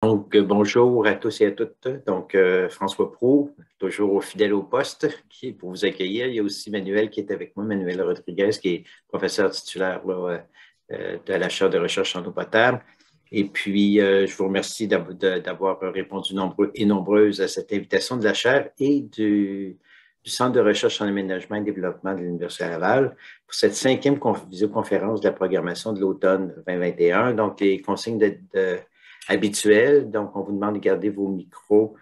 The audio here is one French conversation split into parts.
Donc, bonjour à tous et à toutes. Donc, François Proulx, toujours fidèle au poste, qui est pour vous accueillir. Il y a aussi Manuel qui est avec moi, Manuel Rodriguez, qui est professeur titulaire là, de la chaire de recherche en eau potable. Et puis, je vous remercie d'avoir répondu nombreux et nombreuses à cette invitation de la chaire et du Centre de recherche en aménagement et développement de l'Université Laval pour cette 5e visioconférence de la programmation de l'automne 2021. Donc, les consignes habituelles. Donc, on vous demande de garder vos micros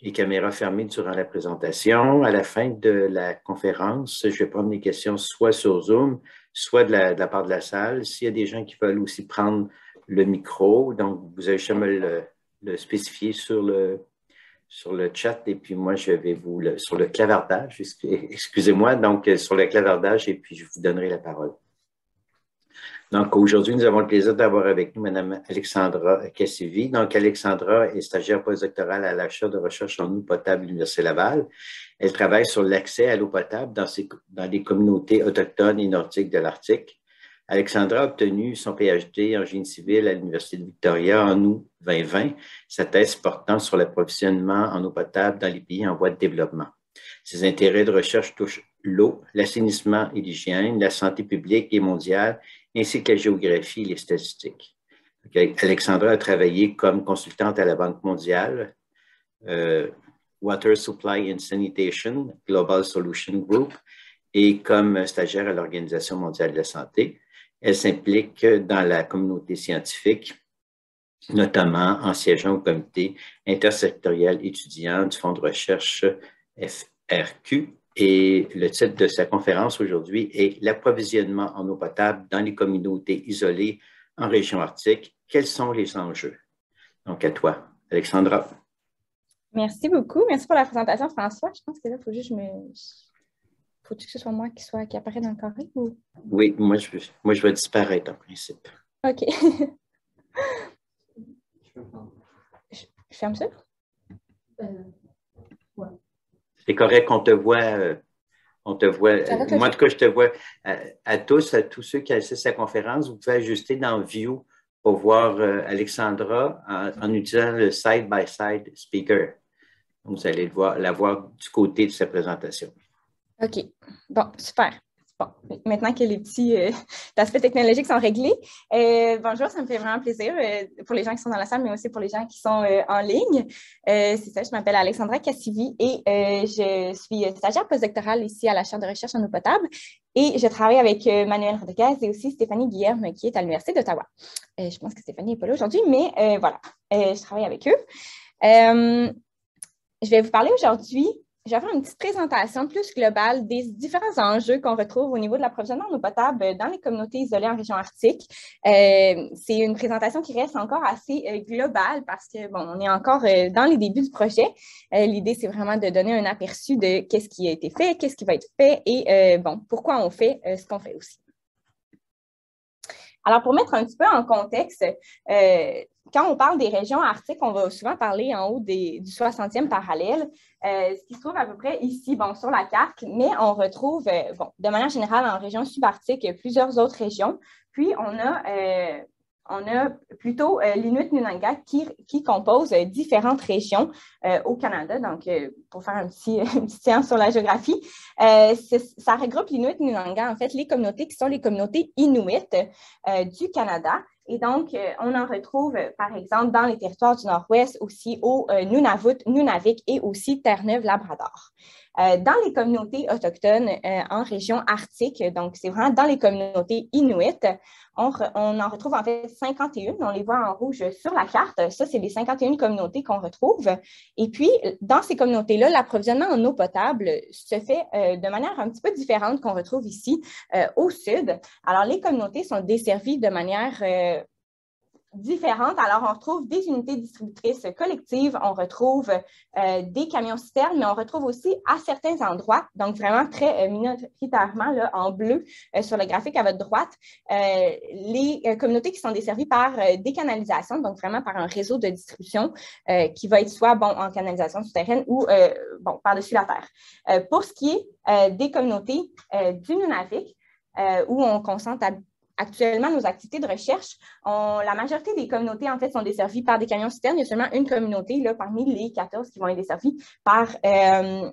et caméras fermées durant la présentation. À la fin de la conférence, je vais prendre des questions soit sur Zoom, soit de la part de la salle. S'il y a des gens qui veulent aussi prendre le micro, donc vous avez juste à me le spécifier sur le chat et puis moi, je vais sur le clavardage, excusez-moi, donc sur le clavardage et puis je vous donnerai la parole. Donc, aujourd'hui, nous avons le plaisir d'avoir avec nous Mme Alexandra Cassivi. Donc, Alexandra est stagiaire postdoctorale à la chaire de recherche en eau potable de l'Université Laval. Elle travaille sur l'accès à l'eau potable dans les communautés autochtones et nordiques de l'Arctique. Alexandra a obtenu son PhD en génie civil à l'Université de Victoria en août 2020, sa thèse portant sur l'approvisionnement en eau potable dans les pays en voie de développement. Ses intérêts de recherche touchent l'eau, l'assainissement et l'hygiène, la santé publique et mondiale, ainsi que la géographie et les statistiques. Alexandra a travaillé comme consultante à la Banque mondiale, Water Supply and Sanitation Global Solution Group, et comme stagiaire à l'Organisation mondiale de la santé. Elle s'implique dans la communauté scientifique, notamment en siégeant au comité intersectoriel étudiant du Fonds de recherche FRQ. Et le titre de sa conférence aujourd'hui est « L'approvisionnement en eau potable dans les communautés isolées en région arctique. Quels sont les enjeux? » Donc, à toi, Alexandra. Merci beaucoup. Merci pour la présentation, François. Je pense que là, il faut juste faut-il que ce soit moi qui apparaît dans le carré? Ou... Oui, moi, je vais disparaître en principe. OK. Je ferme ça? Ouais. C'est correct qu'on te voit. On te voit. Moi, en tout cas, je te vois à tous ceux qui assistent à la conférence. Vous pouvez ajuster dans View pour voir Alexandra en utilisant le side-by-side speaker. Donc, vous allez la voir du côté de sa présentation. OK. Bon, super. Bon, maintenant que les petits aspects technologiques sont réglés, bonjour, ça me fait vraiment plaisir pour les gens qui sont dans la salle, mais aussi pour les gens qui sont en ligne. C'est ça, je m'appelle Alexandra Cassivi et je suis stagiaire postdoctorale ici à la chaire de recherche en eau potable et je travaille avec Manuel Rodriguez et aussi Stéphanie Guilherme qui est à l'Université d'Ottawa. Je pense que Stéphanie n'est pas là aujourd'hui, mais voilà, je travaille avec eux. Je vais vous parler aujourd'hui. Je vais faire une petite présentation plus globale des différents enjeux qu'on retrouve au niveau de l'approvisionnement en eau potable dans les communautés isolées en région arctique. C'est une présentation qui reste encore assez globale parce que, bon, on est encore dans les débuts du projet. L'idée, c'est vraiment de donner un aperçu de qu'est-ce qui a été fait, qu'est-ce qui va être fait et, bon, pourquoi on fait ce qu'on fait aussi. Alors, pour mettre un petit peu en contexte, quand on parle des régions arctiques, on va souvent parler en haut du 60e parallèle, ce qui se trouve à peu près ici, bon, sur la carte, mais on retrouve, bon, de manière générale, en région subarctique, plusieurs autres régions. Puis, on a plutôt l'Inuit-Nunanga qui compose différentes régions au Canada. Donc, pour faire une petite séance sur la géographie, ça regroupe l'Inuit-Nunanga, en fait, les communautés qui sont les communautés inuites du Canada. Et donc, on en retrouve, par exemple, dans les territoires du Nord-Ouest, aussi au Nunavut, Nunavik et aussi Terre-Neuve-Labrador. Dans les communautés autochtones en région arctique, donc c'est vraiment dans les communautés inuites, on en retrouve en fait 51, on les voit en rouge sur la carte. Ça, c'est les 51 communautés qu'on retrouve. Et puis, dans ces communautés-là, l'approvisionnement en eau potable se fait de manière un petit peu différente qu'on retrouve ici au sud. Alors, les communautés sont desservies de manière différentes. Alors, on retrouve des unités distributrices collectives, on retrouve des camions-citernes, mais on retrouve aussi à certains endroits, donc vraiment très minoritairement là, en bleu sur le graphique à votre droite, les communautés qui sont desservies par des canalisations, donc vraiment par un réseau de distribution qui va être soit bon, en canalisation souterraine ou bon, par-dessus la terre. Pour ce qui est des communautés du Nunavik, où on concentre actuellement, nos activités de recherche, la majorité des communautés, en fait, sont desservies par des camions-citernes. Il y a seulement une communauté là, parmi les 14 qui vont être desservies par une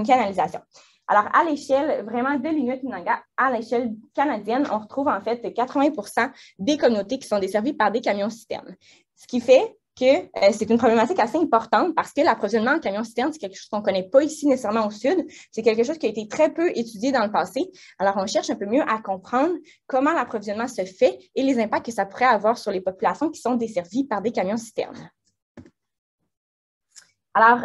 canalisation. Alors, à l'échelle vraiment de l'Inuit-Minanga, à l'échelle canadienne, on retrouve en fait 80% des communautés qui sont desservies par des camions-citernes. Ce qui fait que c'est une problématique assez importante parce que l'approvisionnement en camions-citernes, c'est quelque chose qu'on ne connaît pas ici nécessairement au sud. C'est quelque chose qui a été très peu étudié dans le passé. Alors, on cherche un peu mieux à comprendre comment l'approvisionnement se fait et les impacts que ça pourrait avoir sur les populations qui sont desservies par des camions-citernes. Alors,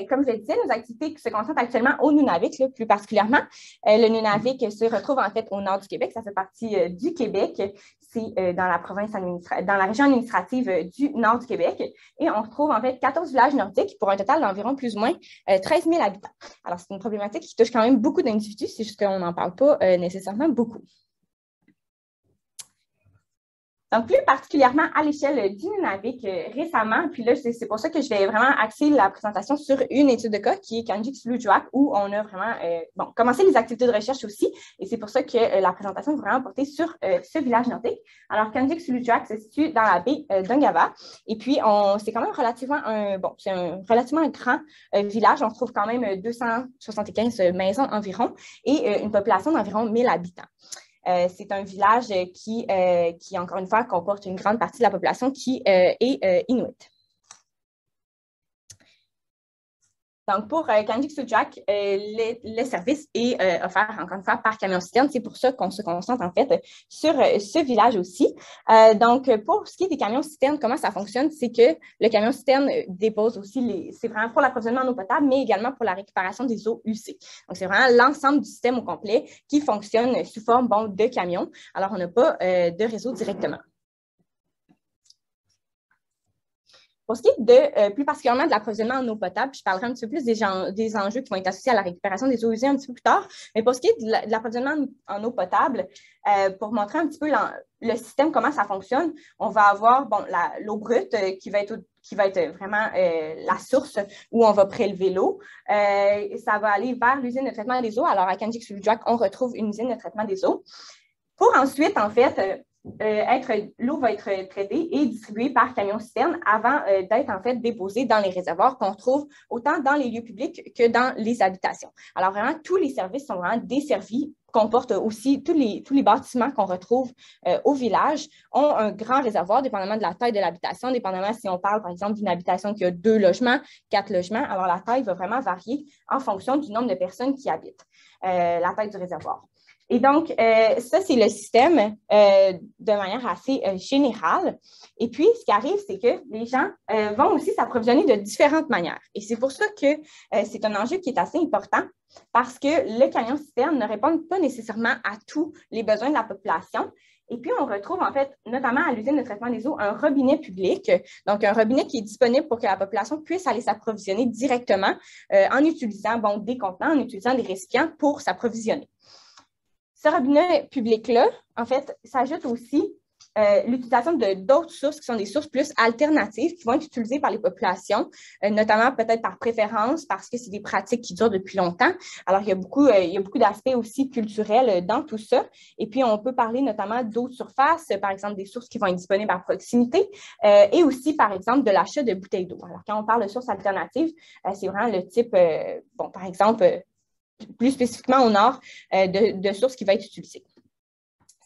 comme je le disais, nos activités se concentrent actuellement au Nunavik, là, plus particulièrement. Le Nunavik se retrouve en fait au nord du Québec. Ça fait partie du Québec. C'est dans la région administrative du nord du Québec. Et on retrouve en fait 14 villages nordiques pour un total d'environ plus ou moins 13 000 habitants. Alors, c'est une problématique qui touche quand même beaucoup d'individus. C'est juste qu'on n'en parle pas nécessairement beaucoup. Donc, plus particulièrement à l'échelle du Nunavik récemment, puis là, c'est pour ça que je vais vraiment axer la présentation sur une étude de cas qui est Kanjik-Sulujuaq, où on a vraiment commencé les activités de recherche aussi, et c'est pour ça que la présentation est vraiment portée sur ce village nordique. Alors, Kanjik-Sulujuaq se situe dans la baie d'Ungava, et puis c'est quand même relativement un grand village. On trouve quand même 275 maisons environ et une population d'environ 1000 habitants. C'est un village qui, encore une fois, comporte une grande partie de la population qui est inuit. Donc, pour Kanjik-Sulujuaq, le service est offert, encore une fois, par camion-citerne. C'est pour ça qu'on se concentre, en fait, sur ce village aussi. Donc, pour ce qui est des camions-citernes, comment ça fonctionne? C'est que le camion-citerne dépose aussi c'est vraiment pour l'approvisionnement en eau potable, mais également pour la récupération des eaux usées. Donc, c'est vraiment l'ensemble du système au complet qui fonctionne sous forme de camions. Alors, on n'a pas de réseau directement. Pour ce qui est plus particulièrement de l'approvisionnement en eau potable, je parlerai un petit peu plus des enjeux qui vont être associés à la récupération des eaux usées un petit peu plus tard. Mais pour ce qui est de l'approvisionnement en eau potable, pour montrer un petit peu le système, comment ça fonctionne, on va avoir l'eau brute qui va être vraiment la source où on va prélever l'eau. Ça va aller vers l'usine de traitement des eaux. Alors, à Kanjik-Sulujuaq, on retrouve une usine de traitement des eaux. Pour ensuite, en fait, l'eau va être traitée et distribuée par camion-citerne avant d'être en fait déposée dans les réservoirs qu'on trouve autant dans les lieux publics que dans les habitations. Alors vraiment, tous les services sont vraiment desservis, comportent aussi tous les bâtiments qu'on retrouve au village ont un grand réservoir, dépendamment de la taille de l'habitation, dépendamment si on parle par exemple d'une habitation qui a 2 logements, 4 logements, alors la taille va vraiment varier en fonction du nombre de personnes qui habitent, la taille du réservoir. Et donc, ça, c'est le système de manière assez générale. Et puis, ce qui arrive, c'est que les gens vont aussi s'approvisionner de différentes manières. Et c'est pour ça que c'est un enjeu qui est assez important parce que le camion-citerne ne répond pas nécessairement à tous les besoins de la population. Et puis, on retrouve en fait, notamment à l'usine de traitement des eaux, un robinet public, donc un robinet qui est disponible pour que la population puisse aller s'approvisionner directement en utilisant des contenants, en utilisant des récipients pour s'approvisionner. Ce robinet public-là, en fait, s'ajoute aussi l'utilisation d'autres sources qui sont des sources plus alternatives qui vont être utilisées par les populations, notamment peut-être par préférence parce que c'est des pratiques qui durent depuis longtemps. Alors, il y a beaucoup d'aspects aussi culturels dans tout ça. Et puis, on peut parler notamment d'autres surfaces, par exemple des sources qui vont être disponibles à proximité et aussi, par exemple, de l'achat de bouteilles d'eau. Alors, quand on parle de sources alternatives, c'est vraiment le type, par exemple, plus spécifiquement au nord, de sources qui va être utilisée.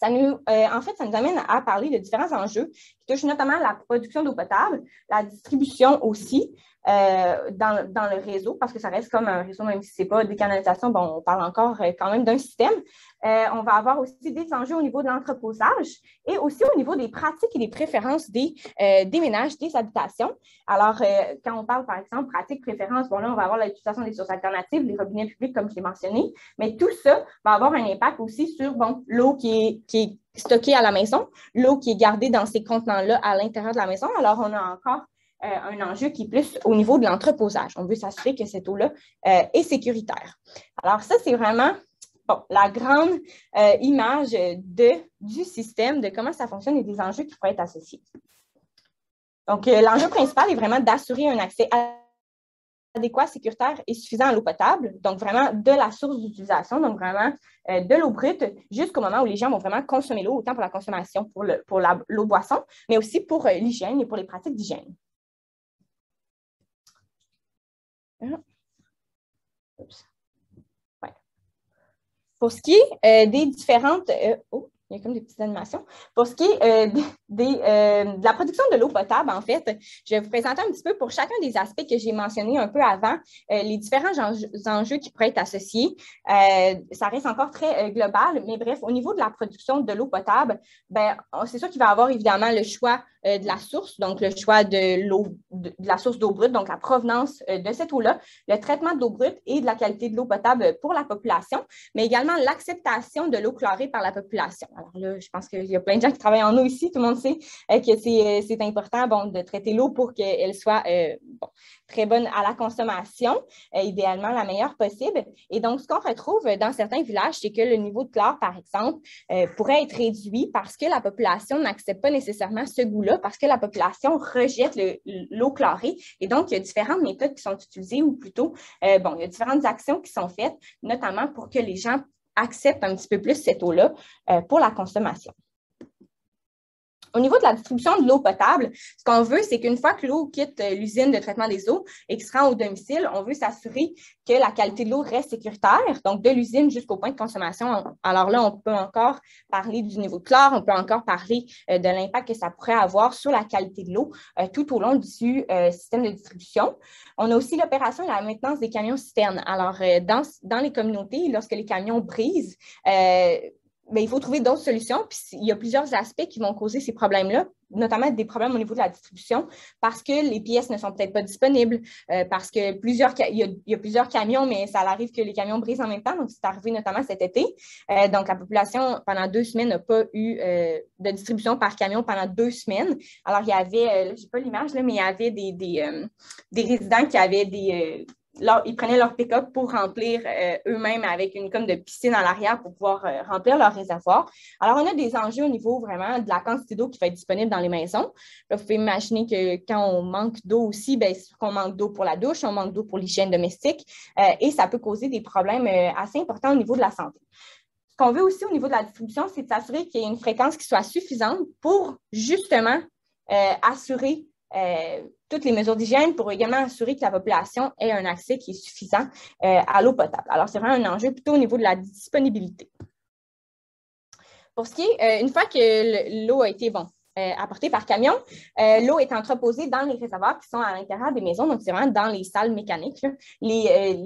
En fait, ça nous amène à parler de différents enjeux qui touchent notamment la production d'eau potable, la distribution aussi dans le réseau, parce que ça reste comme un réseau, même si ce n'est pas des canalisations, on parle encore quand même d'un système. On va avoir aussi des enjeux au niveau de l'entreposage et aussi au niveau des pratiques et des préférences des ménages, des habitations. Alors, quand on parle, par exemple, pratiques, préférences, là, on va avoir l'utilisation des sources alternatives, les robinets publics, comme je l'ai mentionné, mais tout ça va avoir un impact aussi sur l'eau qui est stockée à la maison, l'eau qui est gardée dans ces contenants-là à l'intérieur de la maison. Alors, on a encore un enjeu qui est plus au niveau de l'entreposage. On veut s'assurer que cette eau-là est sécuritaire. Alors, ça, c'est vraiment la grande image du système, de comment ça fonctionne et des enjeux qui pourraient être associés. Donc, l'enjeu principal est vraiment d'assurer un accès à adéquat, sécuritaire et suffisant à l'eau potable, donc vraiment de la source d'utilisation, donc vraiment de l'eau brute jusqu'au moment où les gens vont vraiment consommer l'eau, autant pour la consommation, pour l'eau boisson, mais aussi pour l'hygiène et pour les pratiques d'hygiène. Ouais. Pour ce qui est des différentes... il y a comme des petites animations. Pour ce qui est de la production de l'eau potable, en fait, je vais vous présenter un petit peu pour chacun des aspects que j'ai mentionnés un peu avant, les différents enjeux qui pourraient être associés. Ça reste encore très global, mais bref, au niveau de la production de l'eau potable, ben, c'est sûr qu'il va y avoir évidemment le choix de la source, donc le choix de l'eau, de la source d'eau brute, donc la provenance de cette eau-là, le traitement de l'eau brute et de la qualité de l'eau potable pour la population, mais également l'acceptation de l'eau chlorée par la population. Alors là, je pense qu'il y a plein de gens qui travaillent en eau ici. Tout le monde sait que c'est important de traiter l'eau pour qu'elle soit très bonne à la consommation, idéalement la meilleure possible. Et donc, ce qu'on retrouve dans certains villages, c'est que le niveau de chlore, par exemple, pourrait être réduit parce que la population n'accepte pas nécessairement ce goût-là, parce que la population rejette l'eau chlorée. Et donc, il y a différentes méthodes qui sont utilisées, ou plutôt, il y a différentes actions qui sont faites, notamment pour que les gens acceptent un petit peu plus cette eau-là pour la consommation. Au niveau de la distribution de l'eau potable, ce qu'on veut, c'est qu'une fois que l'eau quitte l'usine de traitement des eaux et qu'il se rend au domicile, on veut s'assurer que la qualité de l'eau reste sécuritaire, donc de l'usine jusqu'au point de consommation. Alors là, on peut encore parler du niveau de chlore, on peut encore parler de l'impact que ça pourrait avoir sur la qualité de l'eau tout au long du système de distribution. On a aussi l'opération et la maintenance des camions citernes. Alors, dans les communautés, lorsque les camions brisent, bien, il faut trouver d'autres solutions. Puis il y a plusieurs aspects qui vont causer ces problèmes-là, notamment des problèmes au niveau de la distribution, parce que les pièces ne sont peut-être pas disponibles, parce que il y a plusieurs camions, mais ça arrive que les camions brisent en même temps. Donc, c'est arrivé notamment cet été. Donc, la population, pendant 2 semaines, n'a pas eu de distribution par camion pendant 2 semaines. Alors, il y avait, je n'ai pas l'image, mais il y avait des résidents qui avaient ils prenaient leur pick-up pour remplir eux-mêmes avec une comme de piscine à l'arrière pour pouvoir remplir leur réservoir. Alors, on a des enjeux au niveau vraiment de la quantité d'eau qui va être disponible dans les maisons. Là, vous pouvez imaginer que quand on manque d'eau aussi, bien, c'est qu'on manque d'eau pour la douche, on manque d'eau pour l'hygiène domestique et ça peut causer des problèmes assez importants au niveau de la santé. Ce qu'on veut aussi au niveau de la distribution, c'est de s'assurer qu'il y ait une fréquence qui soit suffisante pour justement assurer toutes les mesures d'hygiène pour également assurer que la population ait un accès qui est suffisant à l'eau potable. Alors, c'est vraiment un enjeu plutôt au niveau de la disponibilité. Pour ce qui est, une fois que l'eau a été apportée par camion, l'eau est entreposée dans les réservoirs qui sont à l'intérieur des maisons, donc c'est vraiment dans les salles mécaniques. Les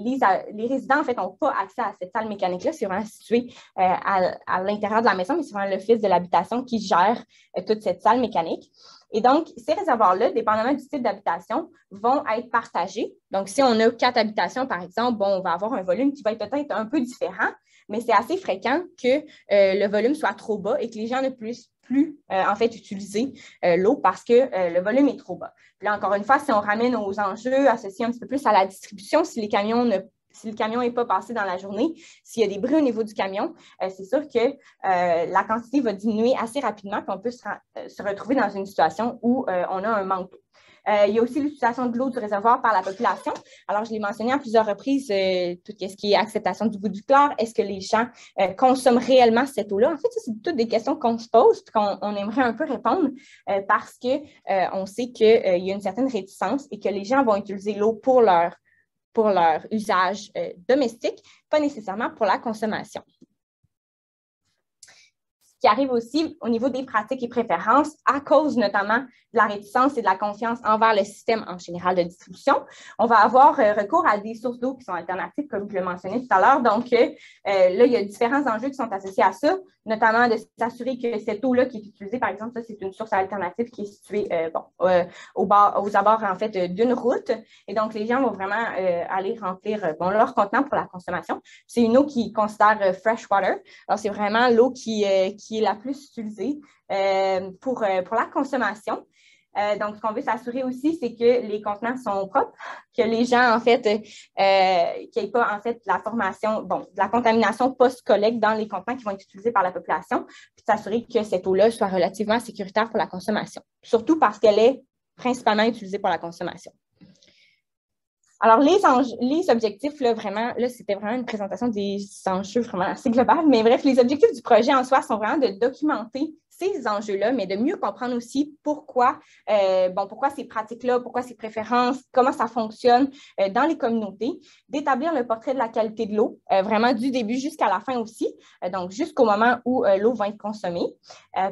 résidents, en fait, n'ont pas accès à cette salle mécanique-là, c'est vraiment situé à l'intérieur de la maison, mais c'est vraiment l'office de l'habitation qui gère toute cette salle mécanique. Et donc, ces réservoirs-là, dépendamment du type d'habitation, vont être partagés. Donc, si on a 4 habitations, par exemple, on va avoir un volume qui va être peut-être un peu différent, mais c'est assez fréquent que le volume soit trop bas et que les gens ne puissent plus en fait, utiliser l'eau parce que le volume est trop bas. Puis là, encore une fois, si on ramène aux enjeux associés un petit peu plus à la distribution, si le camion n'est pas passé dans la journée, s'il y a des bruits au niveau du camion, c'est sûr que la quantité va diminuer assez rapidement, puis on peut se retrouver dans une situation où on a un manque d'eau. Il y a aussi l'utilisation de l'eau du réservoir par la population. Alors, je l'ai mentionné à plusieurs reprises, tout ce qui est acceptation du goût du chlore. Est-ce que les gens consomment réellement cette eau-là? En fait, ça, c'est toutes des questions qu'on se pose et qu'on aimerait un peu répondre parce qu'on sait qu'il y a une certaine réticence et que les gens vont utiliser l'eau pour leur usage domestique, pas nécessairement pour la consommation. Ce qui arrive aussi au niveau des pratiques et préférences à cause notamment de la réticence et de la confiance envers le système en général de distribution. On va avoir recours à des sources d'eau qui sont alternatives, comme je le mentionnais tout à l'heure. Donc, là, il y a différents enjeux qui sont associés à ça, notamment de s'assurer que cette eau-là qui est utilisée, par exemple, ça, c'est une source alternative qui est située aux abords, en fait, d'une route. Et donc, les gens vont vraiment aller remplir leur contenant pour la consommation. C'est une eau qu'ils considèrent fresh water. Alors, c'est vraiment l'eau qui est la plus utilisée pour la consommation. Donc, ce qu'on veut s'assurer aussi, c'est que les contenants sont propres, que les gens, en fait, qu'il n'y ait pas, en fait, de la contamination post-collecte dans les contenants qui vont être utilisés par la population, puis s'assurer que cette eau-là soit relativement sécuritaire pour la consommation, surtout parce qu'elle est principalement utilisée pour la consommation. Alors, les objectifs, là, vraiment, là, c'était vraiment une présentation des enjeux vraiment assez globales. Mais bref, les objectifs du projet en soi sont vraiment de documenter ces enjeux-là, mais de mieux comprendre aussi pourquoi ces pratiques-là, pourquoi ces préférences, comment ça fonctionne dans les communautés, d'établir le portrait de la qualité de l'eau, vraiment du début jusqu'à la fin aussi, donc jusqu'au moment où l'eau va être consommée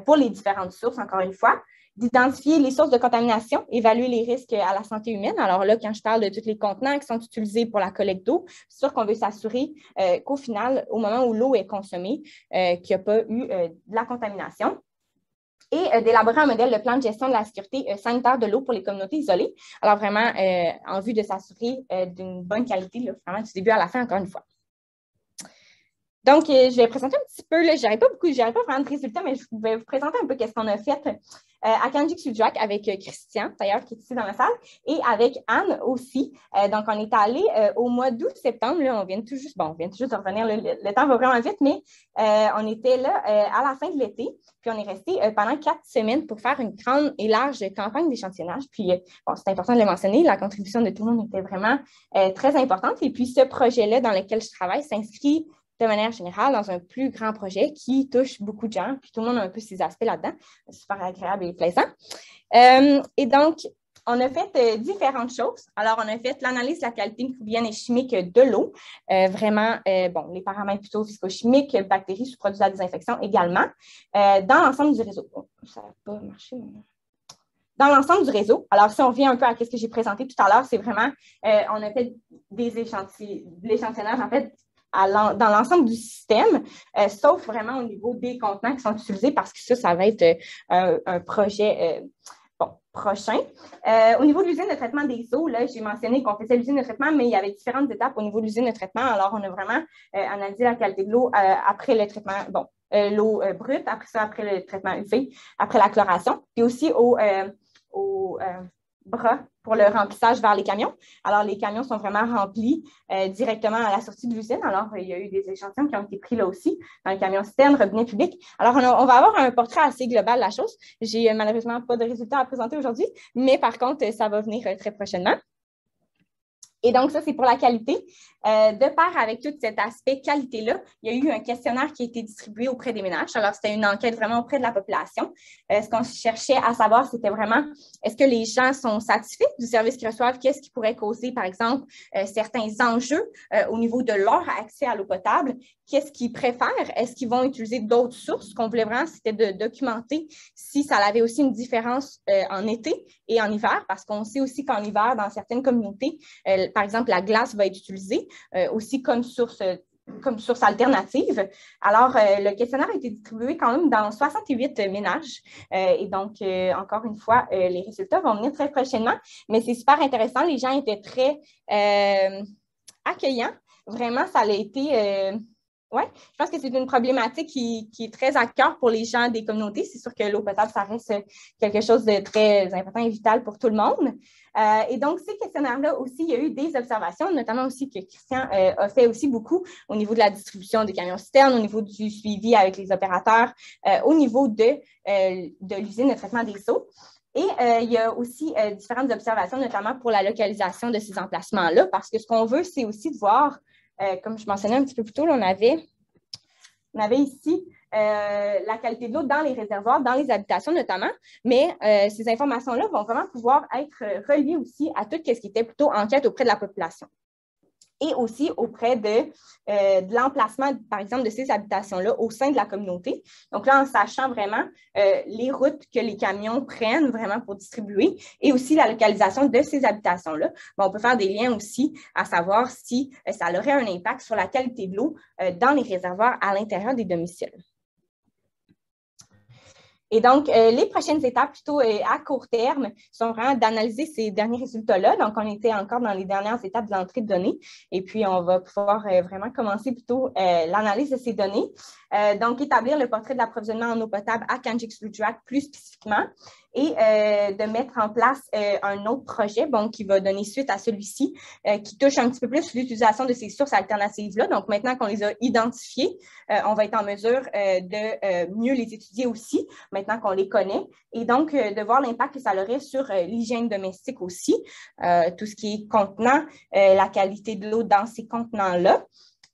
pour les différentes sources, encore une fois, d'identifier les sources de contamination, évaluer les risques à la santé humaine. Alors là, quand je parle de tous les contenants qui sont utilisés pour la collecte d'eau, c'est sûr qu'on veut s'assurer qu'au final, au moment où l'eau est consommée, qu'il n'y a pas eu de la contamination. Et d'élaborer un modèle de plan de gestion de la sécurité sanitaire de l'eau pour les communautés isolées. Alors vraiment, en vue de s'assurer d'une bonne qualité, là, vraiment du début à la fin, encore une fois. Donc, je vais présenter un petit peu, je n'aurai pas vraiment de résultats, mais je vais vous présenter un peu qu'est-ce qu'on a fait à Kanjik-Sudjak avec Christian, d'ailleurs, qui est ici dans la salle, et avec Anne aussi. Donc, on est allé au mois d'août-septembre, on vient tout juste de revenir, le temps va vraiment vite, mais on était là à la fin de l'été, puis on est resté pendant 4 semaines pour faire une grande et large campagne d'échantillonnage. Puis, c'est important de le mentionner, la contribution de tout le monde était vraiment très importante. Et puis, ce projet-là dans lequel je travaille s'inscrit de manière générale dans un plus grand projet qui touche beaucoup de gens, puis tout le monde a un peu ses aspects là-dedans. C'est super agréable et plaisant. Et donc, on a fait différentes choses. Alors, on a fait l'analyse de la qualité microbienne et chimique de l'eau. Les paramètres plutôt physico-chimiques, bactéries, sous-produits de la désinfection également, dans l'ensemble du réseau. Ça n'a pas marché, mais... Dans l'ensemble du réseau. Alors, si on revient un peu à ce que j'ai présenté tout à l'heure, c'est vraiment, on a fait de l'échantillonnage, en fait, dans l'ensemble du système, sauf vraiment au niveau des contenants qui sont utilisés parce que ça va être un projet prochain. Au niveau de l'usine de traitement des eaux, là, j'ai mentionné qu'on faisait l'usine de traitement, mais il y avait différentes étapes au niveau de l'usine de traitement. Alors, on a vraiment analysé la qualité de l'eau après le traitement, l'eau brute, après le traitement UV, après la chloration, puis aussi au bras pour le remplissage vers les camions. Alors, les camions sont vraiment remplis directement à la sortie de l'usine. Alors, il y a eu des échantillons qui ont été pris là aussi, dans le camion citerne, robinet public. Alors, on va avoir un portrait assez global de la chose. J'ai malheureusement pas de résultats à présenter aujourd'hui, mais par contre, ça va venir très prochainement. Et donc, ça, c'est pour la qualité. De pair avec tout cet aspect qualité-là, il y a eu un questionnaire qui a été distribué auprès des ménages. Alors, c'était une enquête vraiment auprès de la population. Ce qu'on cherchait à savoir, c'était vraiment, est-ce que les gens sont satisfaits du service qu'ils reçoivent? Qu'est-ce qui pourrait causer, par exemple, certains enjeux au niveau de leur accès à l'eau potable? Qu'est-ce qu'ils préfèrent? Est-ce qu'ils vont utiliser d'autres sources? Ce qu'on voulait vraiment, c'était de documenter si ça avait aussi une différence en été et en hiver, parce qu'on sait aussi qu'en hiver, dans certaines communautés, par exemple, la glace va être utilisée aussi comme source alternative. Alors, le questionnaire a été distribué quand même dans 68 ménages. Et donc, encore une fois, les résultats vont venir très prochainement, mais c'est super intéressant. Les gens étaient très accueillants. Vraiment, ça a été... Oui, je pense que c'est une problématique qui est très à cœur pour les gens des communautés. C'est sûr que l'eau potable, ça reste quelque chose de très important et vital pour tout le monde. Et donc, ces questionnaires-là aussi, il y a eu des observations, notamment aussi que Christian a fait aussi beaucoup au niveau de la distribution des camions citernes, au niveau du suivi avec les opérateurs, au niveau de l'usine de traitement des eaux. Et il y a aussi différentes observations, notamment pour la localisation de ces emplacements-là, parce que ce qu'on veut, c'est aussi de voir, comme je mentionnais un petit peu plus tôt, là, on avait ici la qualité de l'eau dans les réservoirs, dans les habitations notamment, mais ces informations-là vont vraiment pouvoir être reliées aussi à tout ce qui était plutôt enquête auprès de la population. Et aussi auprès de l'emplacement, par exemple, de ces habitations-là au sein de la communauté. Donc là, en sachant vraiment les routes que les camions prennent vraiment pour distribuer et aussi la localisation de ces habitations-là, on peut faire des liens aussi à savoir si ça aurait un impact sur la qualité de l'eau dans les réservoirs à l'intérieur des domiciles. Et donc, les prochaines étapes, plutôt à court terme, sont vraiment d'analyser ces derniers résultats-là. Donc, on était encore dans les dernières étapes de l'entrée de données. Et puis, on va pouvoir vraiment commencer plutôt l'analyse de ces données. Donc, établir le portrait de l'approvisionnement en eau potable à Kanjik-Sudjak plus spécifiquement. et de mettre en place un autre projet qui va donner suite à celui-ci, qui touche un petit peu plus l'utilisation de ces sources alternatives-là. Donc, maintenant qu'on les a identifiées, on va être en mesure de mieux les étudier aussi, maintenant qu'on les connaît, et donc de voir l'impact que ça aurait sur l'hygiène domestique aussi, tout ce qui est contenant, la qualité de l'eau dans ces contenants-là.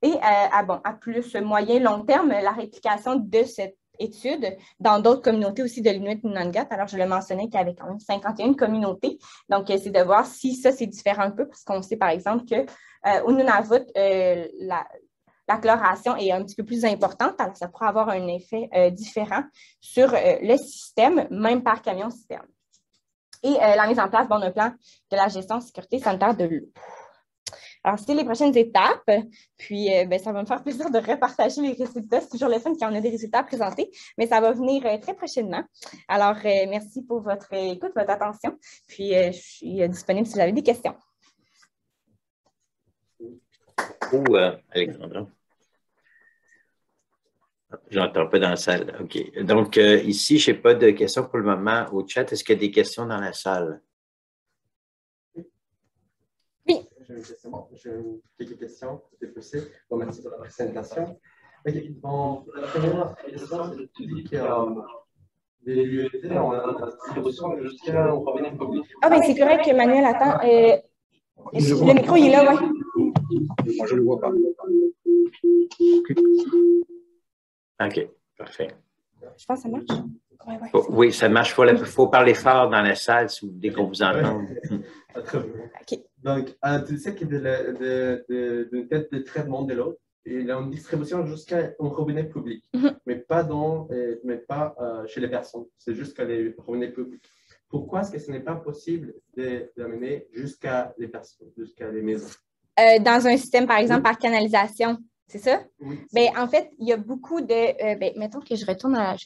Et à plus moyen, long terme, la réplication de cette étude dans d'autres communautés aussi de l'Inuit-Nunavut. Alors, je le mentionnais qu'il y avait quand même 51 communautés. Donc, c'est de voir si ça, c'est différent un peu, parce qu'on sait, par exemple, qu'au Nunavut, la chloration est un petit peu plus importante, alors ça pourrait avoir un effet différent sur le système, même par camion-citerne. Et la mise en place d'un plan de la gestion de sécurité sanitaire de l'eau. Alors, c'est les prochaines étapes. Puis, ça va me faire plaisir de repartager les résultats. C'est toujours le fun quand on a des résultats à présenter, mais ça va venir très prochainement. Alors, merci pour votre écoute, votre attention. Puis, je suis disponible si vous avez des questions. Alexandra. Je n'entends pas dans la salle. OK. Donc, ici, je n'ai pas de questions pour le moment au chat. Est-ce qu'il y a des questions dans la salle? Oui. J'ai quelques questions, si c'est possible. Bon, merci pour la présentation. Bon, la première question, c'est tu dis qu'il y a des lieux on a distribution jusqu'à au cabinet public. Ah, bien, c'est correct, Manuel, attends. Le micro, il est là, oui. Moi, je ne le vois pas. OK, parfait. Je pense que ça marche. Ouais, ouais. Oui, ça marche. Il faut parler fort dans la salle dès qu'on vous entend. Très bien. Okay. Donc, tu sais qu'il y a une tête de traitement de l'eau. Il y a une distribution jusqu'à un robinet public, mais pas chez les personnes. C'est jusqu'à les robinets publics. Pourquoi est-ce que ce n'est pas possible d'amener jusqu'à les personnes, jusqu'à les maisons? Dans un système, par exemple, par canalisation. C'est ça? Oui. Bien, en fait, il y a beaucoup de... mettons que je vais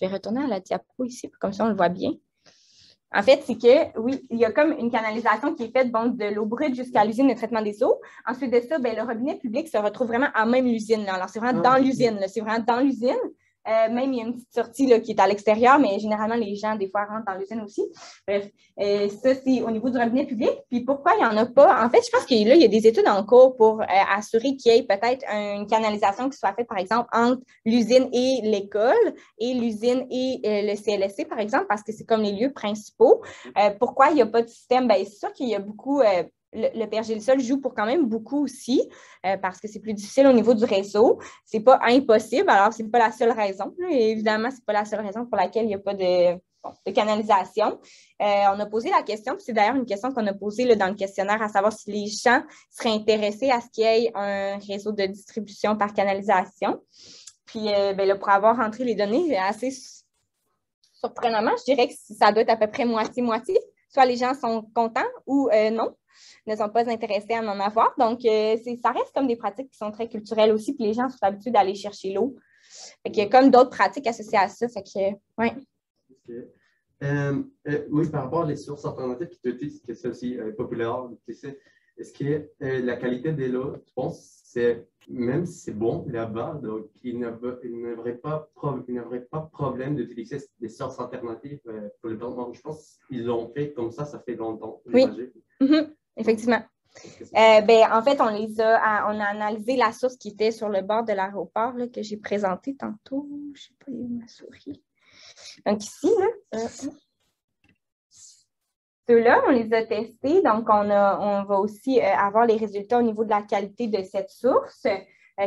retourner à la diapo ici, comme ça on le voit bien. En fait, c'est que, oui, il y a comme une canalisation qui est faite de l'eau brute jusqu'à l'usine de traitement des eaux. Ensuite de ça, le robinet public se retrouve vraiment à même l'usine. Alors, c'est vraiment dans l'usine. C'est vraiment dans l'usine. Même, il y a une petite sortie là, qui est à l'extérieur, mais généralement, les gens, des fois, rentrent dans l'usine aussi. Bref, ça, c'est au niveau du robinet public. Puis pourquoi il n'y en a pas? En fait, je pense qu'il y a des études en cours pour assurer qu'il y ait peut-être une canalisation qui soit faite, par exemple, entre l'usine et l'école et l'usine et le CLSC, par exemple, parce que c'est comme les lieux principaux. Pourquoi il n'y a pas de système? Bien, c'est sûr qu'il y a beaucoup... le Pergélisol joue pour quand même beaucoup aussi parce que c'est plus difficile au niveau du réseau. Ce n'est pas impossible, alors ce n'est pas la seule raison. Et évidemment, ce n'est pas la seule raison pour laquelle il n'y a pas de canalisation. On a posé la question, puis c'est d'ailleurs une question qu'on a posée là, dans le questionnaire, à savoir si les gens seraient intéressés à ce qu'il y ait un réseau de distribution par canalisation. Puis là, pour avoir rentré les données, assez surprenamment, je dirais que ça doit être à peu près moitié-moitié. Soit les gens sont contents ou non, ne sont pas intéressés à en avoir. Donc, ça reste comme des pratiques qui sont très culturelles aussi, puis les gens sont habitués d'aller chercher l'eau. Fait qu'il y a comme d'autres pratiques associées à ça. Fait que, ouais. Okay. Oui, par rapport aux sources alternatives qui te disent que c'est aussi populaire, tu sais, est-ce que la qualité de l'eau, tu penses, même si c'est bon là-bas, donc il n'y aurait pas problème d'utiliser des sources alternatives pour le temps. Je pense qu'ils l'ont fait comme ça fait longtemps. Oui, effectivement. En fait, on a analysé la source qui était sur le bord de l'aéroport que j'ai présentée tantôt. Je ne sais pas où ma souris. Donc ici, ceux-là, on les a testés. Donc, on va aussi avoir les résultats au niveau de la qualité de cette source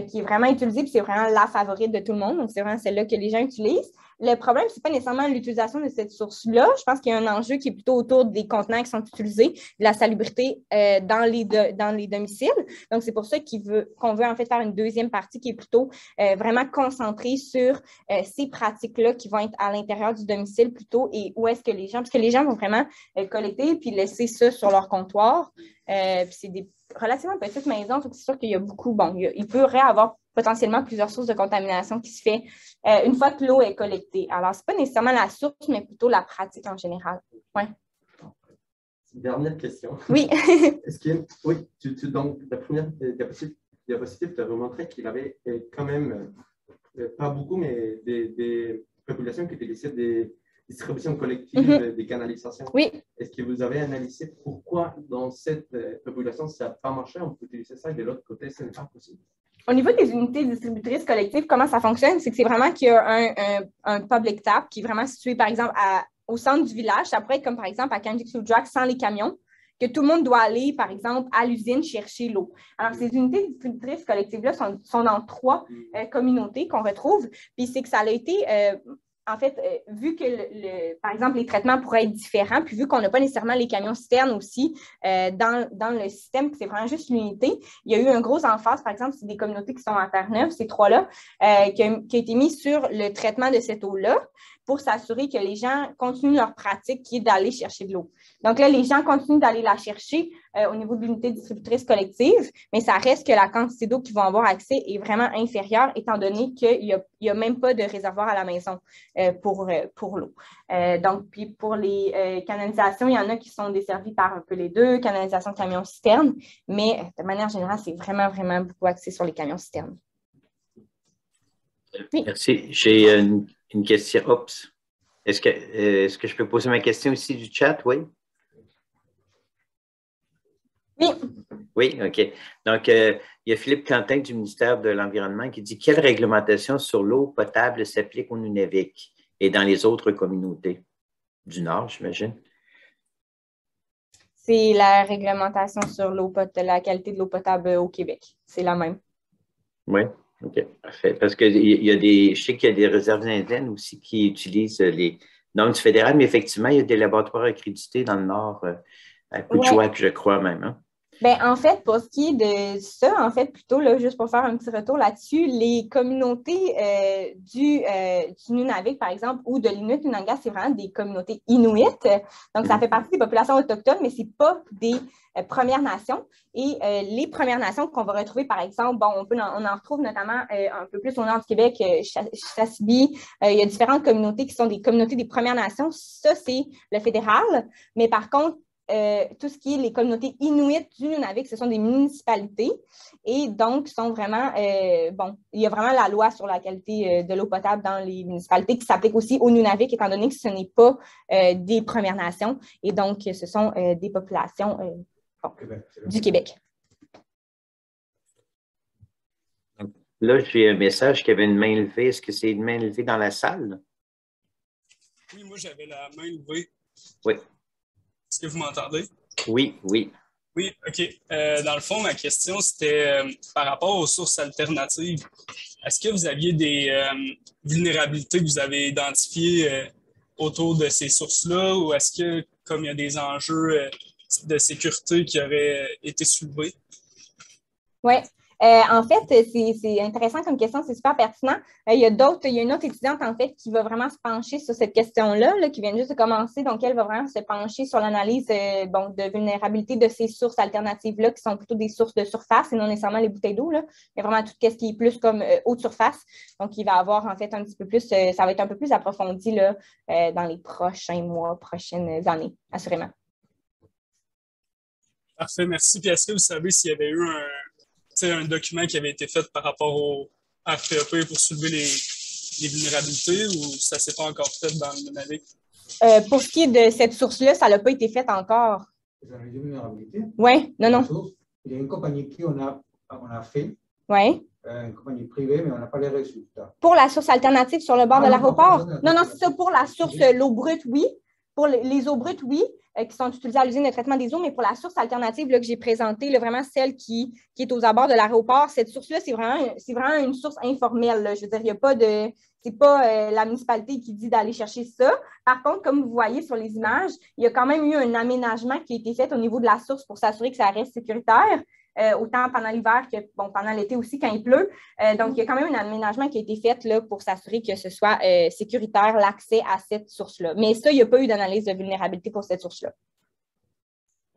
qui est vraiment utilisée, puis c'est vraiment la favorite de tout le monde. Donc, c'est vraiment celle-là que les gens utilisent. Le problème, ce n'est pas nécessairement l'utilisation de cette source-là. Je pense qu'il y a un enjeu qui est plutôt autour des contenants qui sont utilisés, de la salubrité dans les domiciles. Donc, c'est pour ça qu'on veut en fait faire une deuxième partie qui est plutôt vraiment concentrée sur ces pratiques-là qui vont être à l'intérieur du domicile plutôt et où est-ce que les gens, parce que les gens vont vraiment collecter puis laisser ça sur leur comptoir. Puis c'est des relativement petites maisons, donc c'est sûr qu'il y a beaucoup, il pourrait y avoir potentiellement plusieurs sources de contamination qui se fait une fois que l'eau est collectée. Alors, ce n'est pas nécessairement la source, mais plutôt la pratique en général. Ouais. Dernière question. Oui. Est-ce que, oui, donc, la première diapositive tu as montré qu'il y avait quand même, pas beaucoup, mais des populations qui utilisaient des distribution collective des canalisations. Oui. Est-ce que vous avez analysé pourquoi dans cette population ça n'a pas marché? On peut utiliser ça et de l'autre côté, ce n'est pas possible. Au niveau des unités distributrices collectives, comment ça fonctionne? C'est que c'est vraiment qu'il y a un public tap qui est vraiment situé, par exemple, au centre du village. Ça pourrait être comme, par exemple, à Kanjik-Soudjak, sans les camions, que tout le monde doit aller, par exemple, à l'usine chercher l'eau. Alors, ces unités distributrices collectives-là sont dans 3 communautés qu'on retrouve. Puis, c'est que ça a été... en fait, vu que, par exemple, les traitements pourraient être différents, puis vu qu'on n'a pas nécessairement les camions citernes aussi dans le système, c'est vraiment juste l'unité, il y a eu un gros emphase, par exemple, c'est des communautés qui sont à Terre-Neuve, ces 3-là, qui a été mis sur le traitement de cette eau-là pour s'assurer que les gens continuent leur pratique qui est d'aller chercher de l'eau. Donc là, les gens continuent d'aller la chercher au niveau de l'unité distributrice collective, mais ça reste que la quantité d'eau qu'ils vont avoir accès est vraiment inférieure, étant donné qu'il n'y a même pas de réservoir à la maison pour l'eau. Donc, puis pour les canalisations, il y en a qui sont desservies par un peu les deux, canalisation camion-citerne, mais de manière générale, c'est vraiment, vraiment beaucoup axé sur les camions-citernes. Oui. Merci. J'ai une question. Oups. Est-ce que je peux poser ma question ici du chat? Oui? Oui. Oui, OK. Donc, il y a Philippe Quentin du ministère de l'Environnement qui dit « Quelle réglementation sur l'eau potable s'applique au Nunavik et dans les autres communautés du Nord, j'imagine? » C'est la réglementation sur la qualité de l'eau potable au Québec. C'est la même. Oui, OK, parfait. Parce que je sais qu'il y a des réserves indiennes aussi qui utilisent les normes du fédéral, mais effectivement, il y a des laboratoires accrédités dans le Nord, à Kuujjuaq, je crois même. Hein? Bien, en fait, pour ce qui est de ça, en fait, plutôt, là, juste pour faire un petit retour là-dessus, les communautés du Nunavik, par exemple, ou de l'Inuit-Nunangas, c'est vraiment des communautés inuites. Donc, ça fait partie des populations autochtones, mais ce n'est pas des Premières Nations. Et les Premières Nations qu'on va retrouver, par exemple, bon, on en retrouve notamment un peu plus au nord du Québec, Chasibi. Il y a différentes communautés qui sont des communautés des Premières Nations. Ça, c'est le fédéral. Mais par contre, tout ce qui est les communautés inuites du Nunavik, ce sont des municipalités et donc sont vraiment, il y a vraiment la loi sur la qualité de l'eau potable dans les municipalités qui s'applique aussi au Nunavik, étant donné que ce n'est pas des Premières Nations et donc ce sont des populations du Québec. Là, j'ai un message qui avait une main levée. Est-ce que c'est une main levée dans la salle? Oui, moi j'avais la main levée. Oui. Est-ce que vous m'entendez? Oui, oui. Oui, OK. Dans le fond, ma question, c'était par rapport aux sources alternatives. Est-ce que vous aviez des vulnérabilités que vous avez identifiées autour de ces sources-là ou est-ce que, comme il y a des enjeux de sécurité qui auraient été soulevés? Oui. En fait, c'est intéressant comme question, c'est super pertinent. Il y a une autre étudiante, en fait, qui va vraiment se pencher sur cette question-là, là, qui vient juste de commencer. Donc, elle va vraiment se pencher sur l'analyse de vulnérabilité de ces sources alternatives-là, qui sont plutôt des sources de surface et non nécessairement les bouteilles d'eau. Mais vraiment tout ce qui est plus comme eau de surface. Donc, il va avoir, en fait, un petit peu plus, ça va être un peu plus approfondi là, dans les prochains mois, prochaines années, assurément. Parfait, merci. Puis est-ce que vous savez s'il y avait eu un document qui avait été fait par rapport au RPEP pour soulever les vulnérabilités ou ça ne s'est pas encore fait dans le Nunavik? Pour ce qui est de cette source-là, ça n'a pas été fait encore. L'analyse de vulnérabilité? Oui, non. Il y a une compagnie qui on a fait. Oui. Une compagnie privée, mais on n'a pas les résultats. Pour la source alternative sur le bord de l'aéroport? Non, c'est ça. Pour la source, l'eau brute, oui. Pour les eaux brutes, oui, qui sont utilisées à l'usine de traitement des eaux, mais pour la source alternative là, que j'ai présentée, là, vraiment celle qui est aux abords de l'aéroport, cette source-là, c'est vraiment une source informelle. Là. Je veux dire, il n'y a pas de. C'est pas la municipalité qui dit d'aller chercher ça. Par contre, comme vous voyez sur les images, il y a quand même eu un aménagement qui a été fait au niveau de la source pour s'assurer que ça reste sécuritaire. Autant pendant l'hiver que pendant l'été aussi quand il pleut. Donc, il y a quand même un aménagement qui a été fait là, pour s'assurer que ce soit sécuritaire l'accès à cette source-là. Mais ça, il n'y a pas eu d'analyse de vulnérabilité pour cette source-là.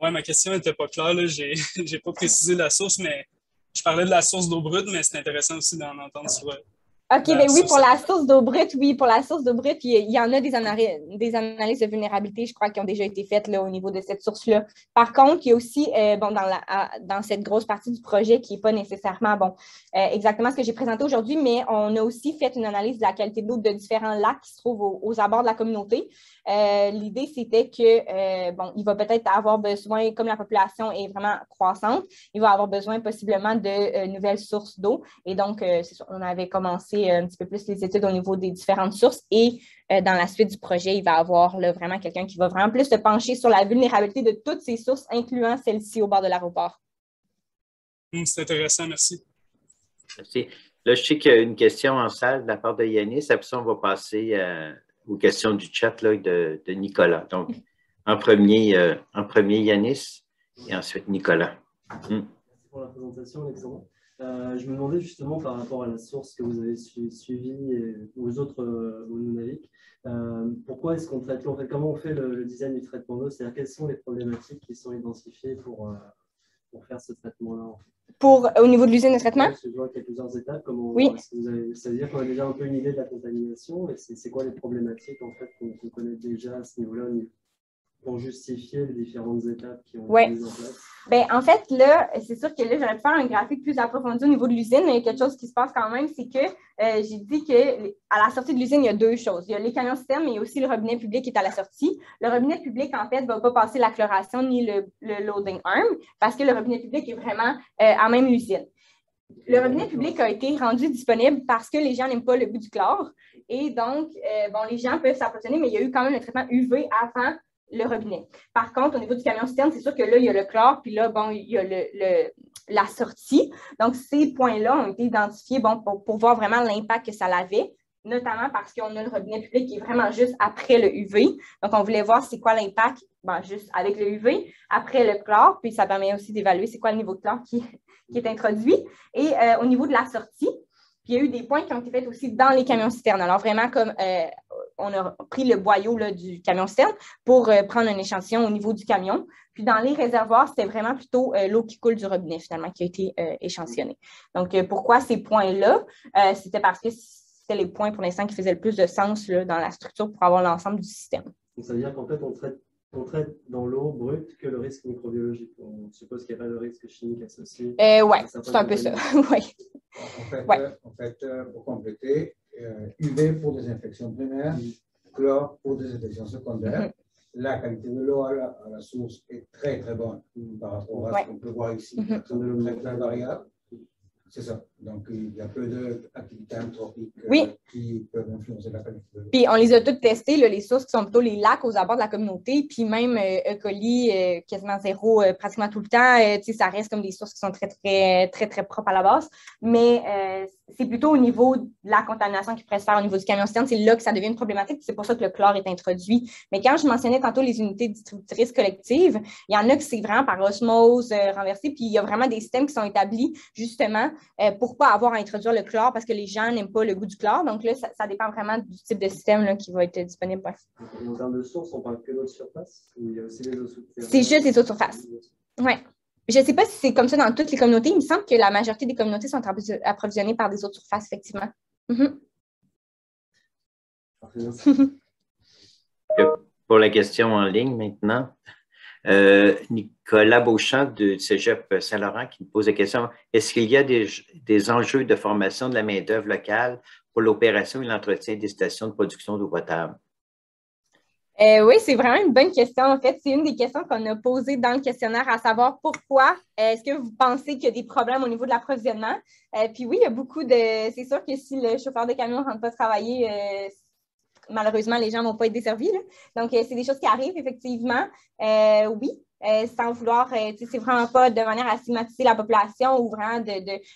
Oui, ma question n'était pas claire. Je n'ai pas précisé la source, mais je parlais de la source d'eau brute, mais c'est intéressant aussi d'en entendre sur OK, bien oui, pour la source d'eau brute, oui, pour la source d'eau brute, il y en a des analyses de vulnérabilité, je crois, qui ont déjà été faites là, au niveau de cette source-là. Par contre, il y a aussi, dans cette grosse partie du projet qui n'est pas nécessairement, exactement ce que j'ai présenté aujourd'hui, mais on a aussi fait une analyse de la qualité de l'eau de différents lacs qui se trouvent aux abords de la communauté. L'idée, c'était que, il va peut-être avoir besoin, comme la population est vraiment croissante, il va avoir besoin possiblement de nouvelles sources d'eau. Et donc, c'est sûr, on avait commencé un petit peu plus les études au niveau des différentes sources et dans la suite du projet, il va y avoir là, vraiment quelqu'un qui va vraiment plus se pencher sur la vulnérabilité de toutes ces sources, incluant celle-ci au bord de l'aéroport. C'est intéressant, merci. Merci. Là, je sais qu'il y a une question en salle de la part de Yanis. Après ça, on va passer aux questions du chat là, de Nicolas. Donc, en premier Yanis et ensuite Nicolas. Merci pour la présentation, Alexandre. Je me demandais justement par rapport à la source que vous avez suivie et aux autres au Nunavik, pourquoi est-ce qu'on traite l'eau? Comment on fait le design du traitement d'eau? C'est-à-dire quelles sont les problématiques qui sont identifiées pour faire ce traitement-là en fait? Au niveau de l'usine de traitement? Je vois qu'il y a plusieurs étapes. Oui. Ça veut dire qu'on a déjà un peu une idée de la contamination et c'est quoi les problématiques en fait qu'on connaît déjà à ce niveau-là pour justifier les différentes étapes qui ont été mises en place? Bien, en fait, là, c'est sûr que là, j'aurais pu faire un graphique plus approfondi au niveau de l'usine, mais quelque chose qui se passe quand même, c'est que j'ai dit qu'à la sortie de l'usine, il y a deux choses. Il y a les camions citernes, mais il y a aussi le robinet public qui est à la sortie. Le robinet public, en fait, ne va pas passer la chloration ni le loading arm parce que le robinet public est vraiment à même l'usine. Le robinet public a été rendu disponible parce que les gens n'aiment pas le goût du chlore. Et donc, les gens peuvent s'approvisionner, mais il y a eu quand même le traitement UV avant le robinet. Par contre, au niveau du camion citerne, c'est sûr que là, il y a le chlore, puis là, il y a la sortie. Donc, ces points-là ont été identifiés pour voir vraiment l'impact que ça avait, notamment parce qu'on a le robinet public qui est vraiment juste après le UV. Donc, on voulait voir c'est quoi l'impact, juste avec le UV, après le chlore, puis ça permet aussi d'évaluer c'est quoi le niveau de chlore qui est introduit. Et au niveau de la sortie, puis il y a eu des points qui ont été faits aussi dans les camions citernes. Alors, vraiment, comme on a pris le boyau là, du camion citerne pour prendre un échantillon au niveau du camion. Puis, dans les réservoirs, c'était vraiment plutôt l'eau qui coule du robinet, finalement, qui a été échantillonnée. Donc, pourquoi ces points-là? C'était parce que c'était les points, pour l'instant, qui faisaient le plus de sens là, dans la structure pour avoir l'ensemble du système. Donc, ça veut dire qu'en fait, on traite dans l'eau brute que le risque microbiologique. On suppose qu'il n'y a pas de risque chimique associé. Oui, c'est un peu ça. Oui. En fait, pour compléter, UV pour des infections primaires, chlore pour des infections secondaires. La qualité de l'eau à la source est très, très bonne par rapport à ce qu'on peut voir ici. C'est de l'eau très variable. C'est ça. Donc, il y a peu d'activités anthropiques qui peuvent influencer la qualité de l'eau. Puis, on les a toutes testées, là, les sources qui sont plutôt les lacs aux abords de la communauté, puis même E. coli, quasiment zéro, pratiquement tout le temps. Ça reste comme des sources qui sont très, très, très, très propres à la base. Mais c'est plutôt au niveau de la contamination qui pourrait se faire au niveau du camion citerne. C'est là que ça devient une problématique. C'est pour ça que le chlore est introduit. Mais quand je mentionnais tantôt les unités distributrices collectives, il y en a que c'est vraiment par osmose renversée. Puis, il y a vraiment des systèmes qui sont établis, justement, pour ne pas avoir à introduire le chlore parce que les gens n'aiment pas le goût du chlore. Donc là, ça dépend vraiment du type de système là, qui va être disponible. Et en termes de source, on parle que d'eau de surface ou il y a aussi les eaux souterraines? C'est juste les eaux de surface. Oui. Je ne sais pas si c'est comme ça dans toutes les communautés. Il me semble que la majorité des communautés sont approvisionnées par des eaux de surface, effectivement. Pour la question en ligne maintenant, Nicolas Beauchamp du Cégep Saint-Laurent qui me pose la question, est-ce qu'il y a des enjeux de formation de la main-d'œuvre locale pour l'opération et l'entretien des stations de production d'eau potable? Oui, c'est vraiment une bonne question. En fait, c'est une des questions qu'on a posées dans le questionnaire, à savoir pourquoi est-ce que vous pensez qu'il y a des problèmes au niveau de l'approvisionnement? Puis oui, il y a beaucoup de... C'est sûr que si le chauffeur de camion ne rentre pas travailler, malheureusement, les gens ne vont pas être desservis. Là. Donc, c'est des choses qui arrivent, effectivement. Oui. Sans vouloir, c'est vraiment pas de manière à stigmatiser la population ou vraiment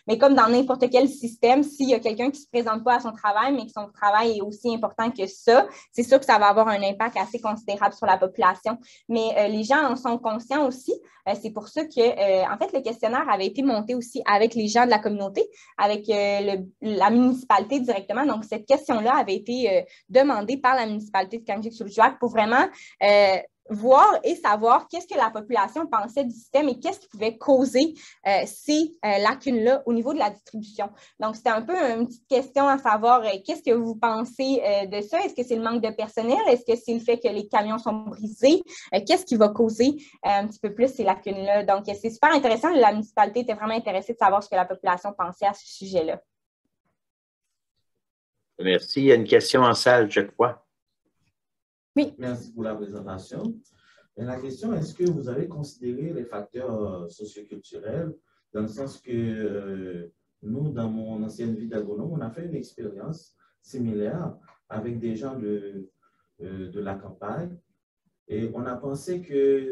mais comme dans n'importe quel système, s'il y a quelqu'un qui ne se présente pas à son travail, mais que son travail est aussi important que ça, c'est sûr que ça va avoir un impact assez considérable sur la population. Mais les gens en sont conscients aussi. C'est pour ça que, en fait, le questionnaire avait été monté aussi avec les gens de la communauté, avec la municipalité directement. Donc, cette question-là avait été demandée par la municipalité de Kanjik-Sous-le-Juac pour vraiment voir et savoir qu'est-ce que la population pensait du système et qu'est-ce qui pouvait causer ces lacunes-là au niveau de la distribution. Donc, c'était un peu une petite question à savoir qu'est-ce que vous pensez de ça? Est-ce que c'est le manque de personnel? Est-ce que c'est le fait que les camions sont brisés? Qu'est-ce qui va causer un petit peu plus ces lacunes-là? Donc, c'est super intéressant. La municipalité était vraiment intéressée de savoir ce que la population pensait à ce sujet-là. Merci. Il y a une question en salle, je crois. Oui. Merci pour la présentation. Et la question, est-ce que vous avez considéré les facteurs socioculturels dans le sens que nous, dans mon ancienne vie d'agronome, on a fait une expérience similaire avec des gens de la campagne et on a pensé que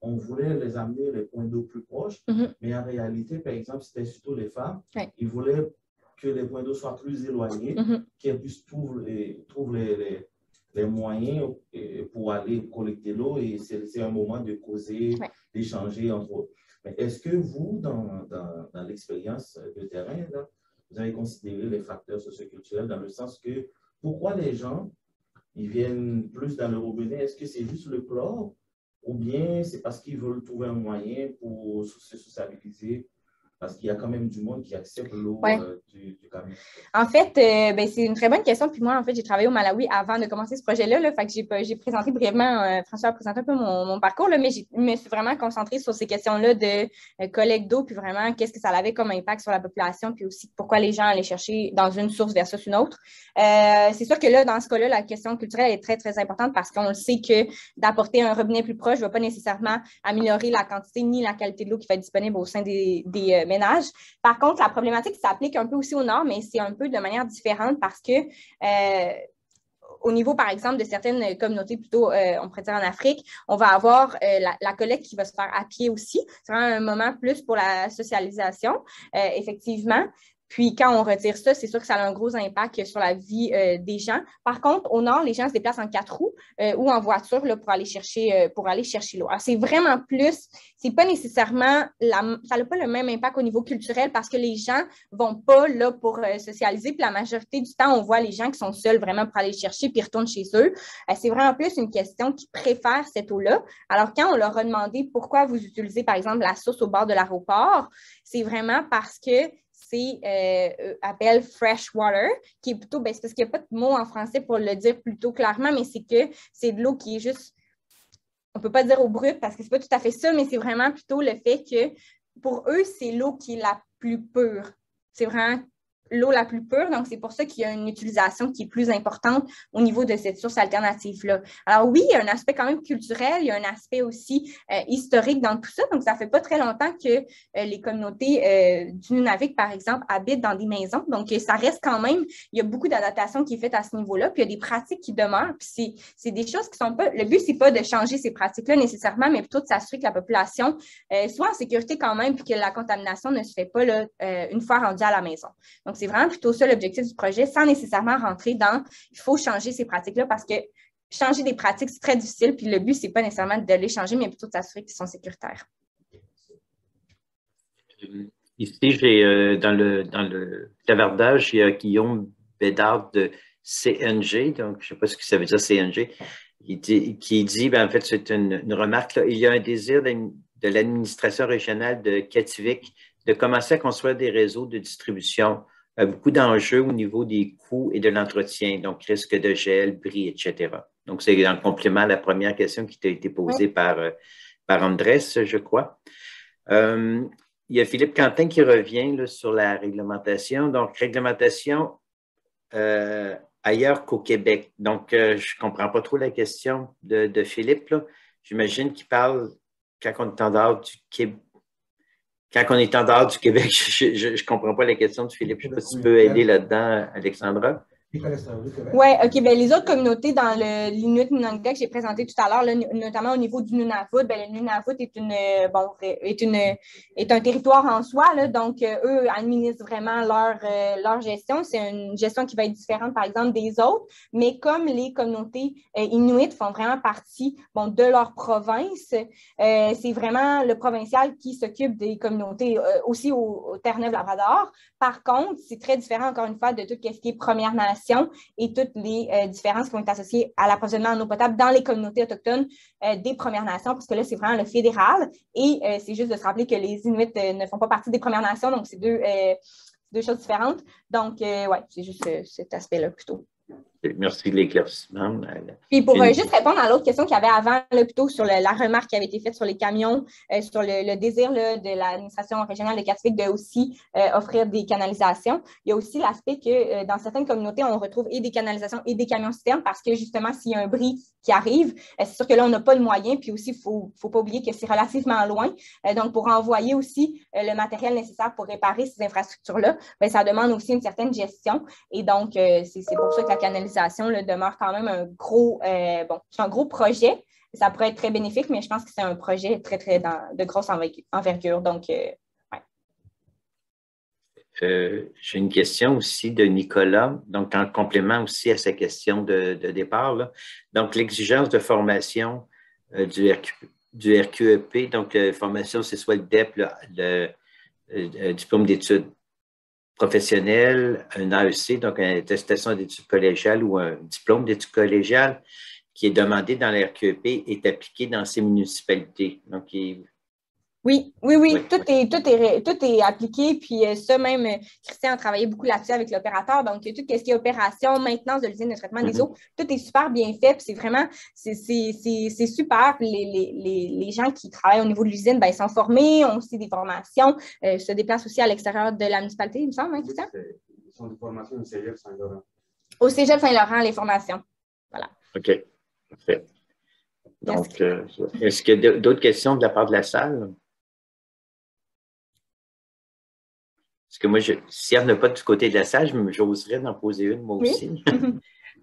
on voulait les amener les points d'eau plus proches, mais en réalité, par exemple, c'était surtout les femmes. Ouais. Ils voulaient que les points d'eau soient plus éloignés, qu'elles puissent trouver les moyens pour aller collecter l'eau et c'est un moment de causer, d'échanger entre eux. Mais est-ce que vous, dans l'expérience de terrain, là, vous avez considéré les facteurs socioculturels dans le sens que pourquoi les gens ils viennent plus dans le robinet? Est-ce que c'est juste le chlore ou bien c'est parce qu'ils veulent trouver un moyen pour se sociabiliser? Parce qu'il y a quand même du monde qui accepte l'eau du camion. En fait, c'est une très bonne question. Puis moi, en fait, j'ai travaillé au Malawi avant de commencer ce projet-là. Fait que j'ai présenté brièvement, François a présenté un peu mon parcours, là, mais je me suis vraiment concentrée sur ces questions-là de collecte d'eau, puis vraiment, qu'est-ce que ça avait comme impact sur la population, puis aussi pourquoi les gens allaient chercher dans une source versus une autre. C'est sûr que là, dans ce cas-là, la question culturelle est très, très importante parce qu'on le sait que d'apporter un robinet plus proche ne va pas nécessairement améliorer la quantité ni la qualité de l'eau qui va être disponible au sein des ménages. Par contre, la problématique s'applique un peu aussi au nord, mais c'est un peu de manière différente parce que au niveau, par exemple, de certaines communautés, plutôt, on pourrait dire en Afrique, on va avoir la collecte qui va se faire à pied aussi. C'est vraiment un moment plus pour la socialisation, effectivement. Puis, quand on retire ça, c'est sûr que ça a un gros impact sur la vie des gens. Par contre, au nord, les gens se déplacent en 4 roues ou en voiture là, pour aller chercher l'eau. Alors, c'est vraiment plus, c'est pas nécessairement, ça n'a pas le même impact au niveau culturel parce que les gens vont pas là pour socialiser. Puis, la majorité du temps, on voit les gens qui sont seuls vraiment pour aller chercher puis retournent chez eux. C'est vraiment plus une question qui préfère cette eau-là. Alors, quand on leur a demandé pourquoi vous utilisez, par exemple, la source au bord de l'aéroport, c'est vraiment parce que c'est appelle fresh water, qui est plutôt, c'est parce qu'il n'y a pas de mot en français pour le dire plutôt clairement, mais c'est que c'est de l'eau qui est juste, on ne peut pas dire au brut parce que ce n'est pas tout à fait ça, mais c'est vraiment plutôt le fait que pour eux, c'est l'eau qui est la plus pure. C'est vraiment l'eau la plus pure, donc c'est pour ça qu'il y a une utilisation qui est plus importante au niveau de cette source alternative-là. Alors oui, il y a un aspect quand même culturel, il y a un aspect aussi historique dans tout ça, donc ça ne fait pas très longtemps que les communautés du Nunavik, par exemple, habitent dans des maisons, donc ça reste quand même, il y a beaucoup d'adaptations qui est faite à ce niveau-là, puis il y a des pratiques qui demeurent, puis c'est des choses qui sont pas, le but, c'est pas de changer ces pratiques-là nécessairement, mais plutôt de s'assurer que la population soit en sécurité quand même, puis que la contamination ne se fait pas là, une fois rendue à la maison. Donc, c'est vraiment plutôt ça l'objectif du projet, sans nécessairement rentrer dans « il faut changer ces pratiques-là » parce que changer des pratiques, c'est très difficile, puis le but, ce n'est pas nécessairement de les changer, mais plutôt de s'assurer qu'ils sont sécuritaires. Ici, j'ai dans le clavardage, il y a Guillaume Bédard de CNG, donc je ne sais pas ce que ça veut dire CNG, qui dit, en fait, c'est une remarque, là, il y a un désir de l'administration régionale de Kativik de commencer à construire des réseaux de distribution, beaucoup d'enjeux au niveau des coûts et de l'entretien, donc risque de gel, bris, etc. Donc, c'est en complément à la première question qui t'a été posée par Andrés, je crois. Il y a Philippe Quentin qui revient là, sur la réglementation. Donc, réglementation ailleurs qu'au Québec. Donc, je ne comprends pas trop la question de Philippe. J'imagine qu'il parle quand on est en dehors du Québec. Quand on est en dehors du Québec, je ne comprends pas la question de Philippe. Je ne sais pas si tu peux aider là-dedans, Alexandra. Oui, OK. Bien, les autres communautés dans l'Inuit Nunavut que j'ai présenté tout à l'heure, notamment au niveau du Nunavut, bien, le Nunavut est un territoire en soi. Là, donc, eux administrent vraiment leur gestion. C'est une gestion qui va être différente, par exemple, des autres. Mais comme les communautés Inuit font vraiment partie de leur province, c'est vraiment le provincial qui s'occupe des communautés aussi au Terre-Neuve-Labrador. Par contre, c'est très différent, encore une fois, de tout ce qui est Première Nation contamination et toutes les différences qui vont être associées à l'approvisionnement en eau potable dans les communautés autochtones des Premières Nations, parce que là, c'est vraiment le fédéral. Et c'est juste de se rappeler que les Inuits ne font pas partie des Premières Nations, donc c'est deux choses différentes. Donc, ouais, c'est juste cet aspect-là plutôt. Merci de l'éclaircissement. Puis pour juste répondre à l'autre question qu'il y avait avant, là, plutôt sur la remarque qui avait été faite sur les camions, sur le désir là, de l'administration régionale de Kativik de aussi offrir des canalisations. Il y a aussi l'aspect que dans certaines communautés, on retrouve et des canalisations et des camions-citernes parce que justement, s'il y a un bris qui arrive, c'est sûr que là, on n'a pas le moyen. Puis aussi, il ne faut pas oublier que c'est relativement loin. Donc, pour envoyer aussi le matériel nécessaire pour réparer ces infrastructures-là, bien, ça demande aussi une certaine gestion. Et donc, c'est pour ça que la canalisation là, demeure quand même un gros, c'est un gros projet. Ça pourrait être très bénéfique, mais je pense que c'est un projet très, très de grosse envergure. Donc, ouais. J'ai une question aussi de Nicolas, donc en complément aussi à sa question de départ. Là. Donc, l'exigence de formation du RQEP, donc formation, c'est soit le DEP, le diplôme d'études professionnelles, un AEC, donc une attestation d'études collégiales ou un diplôme d'études collégiales qui est demandé dans la RQEP est appliqué dans ces municipalités. Donc, Oui. Tout est appliqué. Puis ça, même, Christian a travaillé beaucoup là-dessus avec l'opérateur. Donc, tout ce qui est opération, maintenance de l'usine de traitement des eaux, tout est super bien fait. Puis c'est vraiment, c'est super. Les gens qui travaillent au niveau de l'usine, ils sont formés, ont aussi des formations, se déplacent aussi à l'extérieur de la municipalité, il me semble, hein, Christian? Ils sont des formations au Cégep Saint-Laurent. Au Cégep Saint-Laurent, les formations. Voilà. OK. Parfait. Donc, est-ce qu'il y a d'autres questions de la part de la salle? Parce que moi, s'il n'y en a pas du côté de la salle, j'oserais en poser une, moi aussi.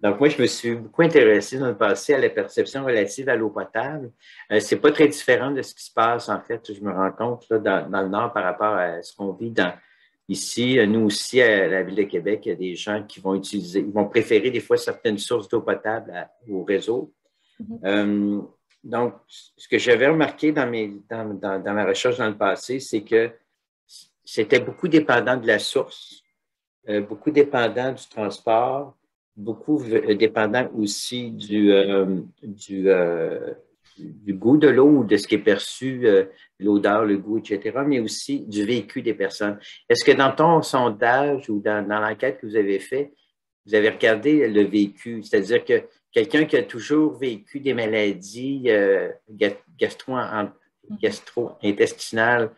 Donc, moi, je me suis beaucoup intéressé dans le passé à la perception relative à l'eau potable. Ce n'est pas très différent de ce qui se passe, en fait, je me rends compte là, dans le Nord par rapport à ce qu'on vit ici. Nous aussi, à la Ville de Québec, il y a des gens qui vont préférer des fois certaines sources d'eau potable au réseau. Donc, ce que j'avais remarqué dans ma recherche dans le passé, c'est que c'était beaucoup dépendant de la source, beaucoup dépendant du transport, beaucoup dépendant aussi du goût de l'eau ou de ce qui est perçu, l'odeur, le goût, etc., mais aussi du vécu des personnes. Est-ce que dans ton sondage ou dans l'enquête que vous avez fait, vous avez regardé le vécu, c'est-à-dire que quelqu'un qui a toujours vécu des maladies gastro-intestinales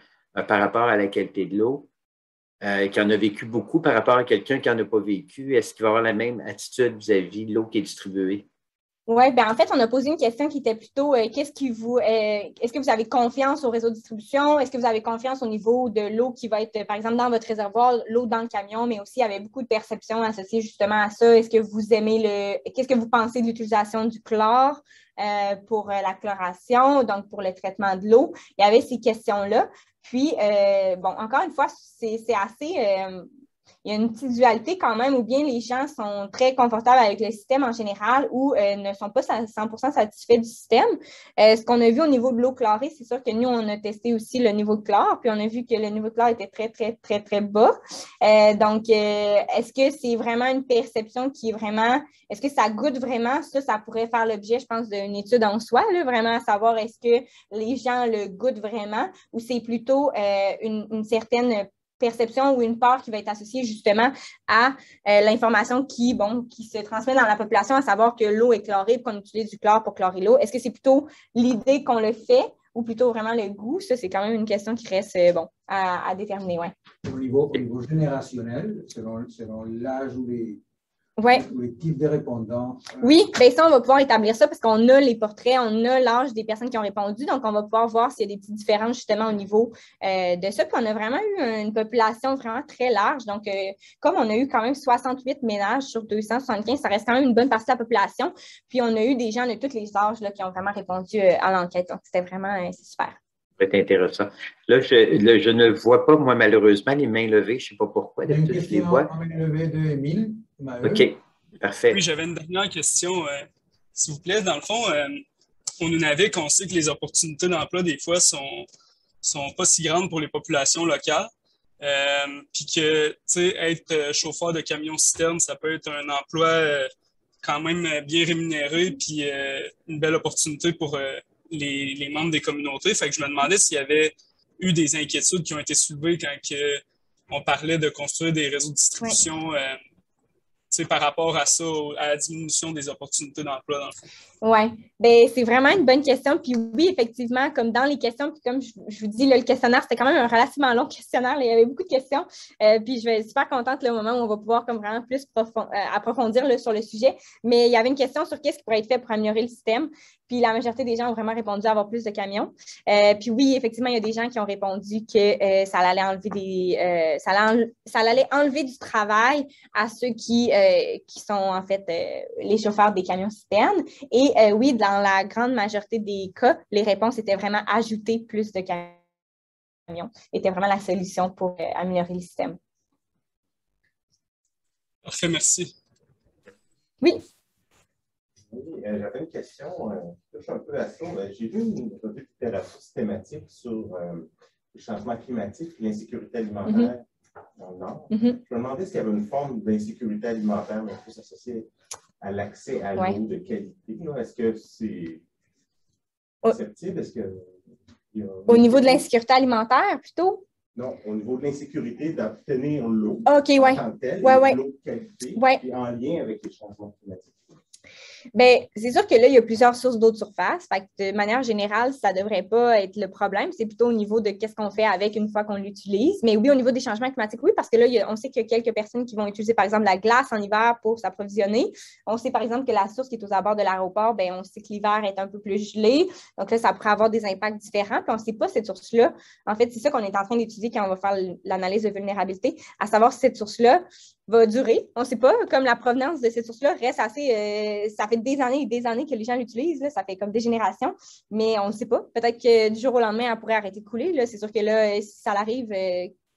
par rapport à la qualité de l'eau, qui en a vécu beaucoup par rapport à quelqu'un qui n'en a pas vécu, est-ce qu'il va avoir la même attitude vis-à-vis de l'eau qui est distribuée? Oui, en fait, on a posé une question qui était plutôt est-ce que vous avez confiance au réseau de distribution? Est-ce que vous avez confiance au niveau de l'eau qui va être, par exemple, dans votre réservoir, l'eau dans le camion, mais aussi il y avait beaucoup de perceptions associées justement à ça. Est-ce que vous aimez qu'est-ce que vous pensez de l'utilisation du chlore pour la chloration, donc pour le traitement de l'eau? Il y avait ces questions-là. Puis, encore une fois, c'est assez... il y a une petite dualité quand même où bien les gens sont très confortables avec le système en général ou ne sont pas 100% satisfaits du système. Ce qu'on a vu au niveau de l'eau chlorée, c'est sûr que nous, on a testé aussi le niveau de chlore, puis on a vu que le niveau de chlore était très, très, très, très bas. Donc, est-ce que c'est vraiment une perception qui est vraiment... Est-ce que ça goûte vraiment? Ça pourrait faire l'objet, je pense, d'une étude en soi, là, vraiment à savoir est-ce que les gens le goûtent vraiment ou c'est plutôt une certaine perception ou une peur qui va être associée justement à l'information qui se transmet dans la population, à savoir que l'eau est chlorée, qu'on utilise du chlore pour chlorer l'eau. Est-ce que c'est plutôt l'idée qu'on le fait ou plutôt vraiment le goût? Ça, c'est quand même une question qui reste à déterminer. Ouais. Au niveau générationnel, selon l'âge ou les types de répondants. Oui, bien ça, on va pouvoir établir ça parce qu'on a les portraits, on a l'âge des personnes qui ont répondu, donc on va pouvoir voir s'il y a des petites différences justement au niveau de ça. Puis on a vraiment eu une population vraiment très large. Donc, comme on a eu quand même 68 ménages sur 275, ça reste quand même une bonne partie de la population. Puis on a eu des gens de tous les âges là, qui ont vraiment répondu à l'enquête. Donc, c'était vraiment super. C'est intéressant. Là, je ne vois pas, moi, malheureusement, les mains levées. Je ne sais pas pourquoi. Il y a une question main levée de Émile. OK, parfait. Oui, j'avais une dernière question, s'il vous plaît. Dans le fond, au Nunavik, on sait que les opportunités d'emploi, des fois, sont pas si grandes pour les populations locales. Puis que, tu sais, être chauffeur de camion-citerne, ça peut être un emploi quand même bien rémunéré, puis une belle opportunité pour les membres des communautés. Fait que je me demandais s'il y avait eu des inquiétudes qui ont été soulevées quand on parlait de construire des réseaux de distribution par rapport à ça, à la diminution des opportunités d'emploi, dans le fond. Oui, bien, c'est vraiment une bonne question. Puis oui, effectivement, comme dans les questions, puis comme je vous dis, là, le questionnaire, c'était quand même un relativement long questionnaire. Là, il y avait beaucoup de questions. Puis je vais être super contente le moment où on va pouvoir comme vraiment plus approfondir là, sur le sujet. Mais il y avait une question sur qu'est-ce qui pourrait être fait pour améliorer le système. Puis la majorité des gens ont vraiment répondu à avoir plus de camions. Puis oui, effectivement, il y a des gens qui ont répondu que ça allait enlever ça allait enlever du travail à ceux qui sont en fait les chauffeurs des camions-citernes. Et oui, dans la grande majorité des cas, les réponses étaient vraiment ajouter plus de camions. Était vraiment la solution pour améliorer le système. Parfait, merci. Oui. Oui, j'avais une question qui touche un peu à ça. J'ai vu une revue de littérature systématique sur le changement climatique et l'insécurité alimentaire dans le Nord. Je me demandais s'il y avait une forme d'insécurité alimentaire plus associée à l'accès à l'eau de qualité. Est-ce que c'est perceptible? Est-ce que au niveau de l'insécurité alimentaire, plutôt? Non, au niveau de l'insécurité d'obtenir l'eau en tant que telle, l'eau de qualité, et en lien avec les changements climatiques. Bien, c'est sûr que là, il y a plusieurs sources d'eau de surface. Fait que de manière générale, ça ne devrait pas être le problème. C'est plutôt au niveau de qu'est-ce qu'on fait avec une fois qu'on l'utilise. Mais oui, au niveau des changements climatiques, oui, parce que là, on sait qu'il y a quelques personnes qui vont utiliser, par exemple, la glace en hiver pour s'approvisionner. On sait, par exemple, que la source qui est aux abords de l'aéroport, bien, on sait que l'hiver est un peu plus gelé. Donc là, ça pourrait avoir des impacts différents. Puis on ne sait pas cette source-là. En fait, c'est ça qu'on est en train d'étudier quand on va faire l'analyse de vulnérabilité, à savoir si cette source-là va durer. On ne sait pas, comme la provenance de cette source-là reste assez... ça fait des années et des années que les gens l'utilisent, ça fait comme des générations, mais on ne sait pas. Peut-être que du jour au lendemain, elle pourrait arrêter de couler. Là. C'est sûr que là, si ça arrive,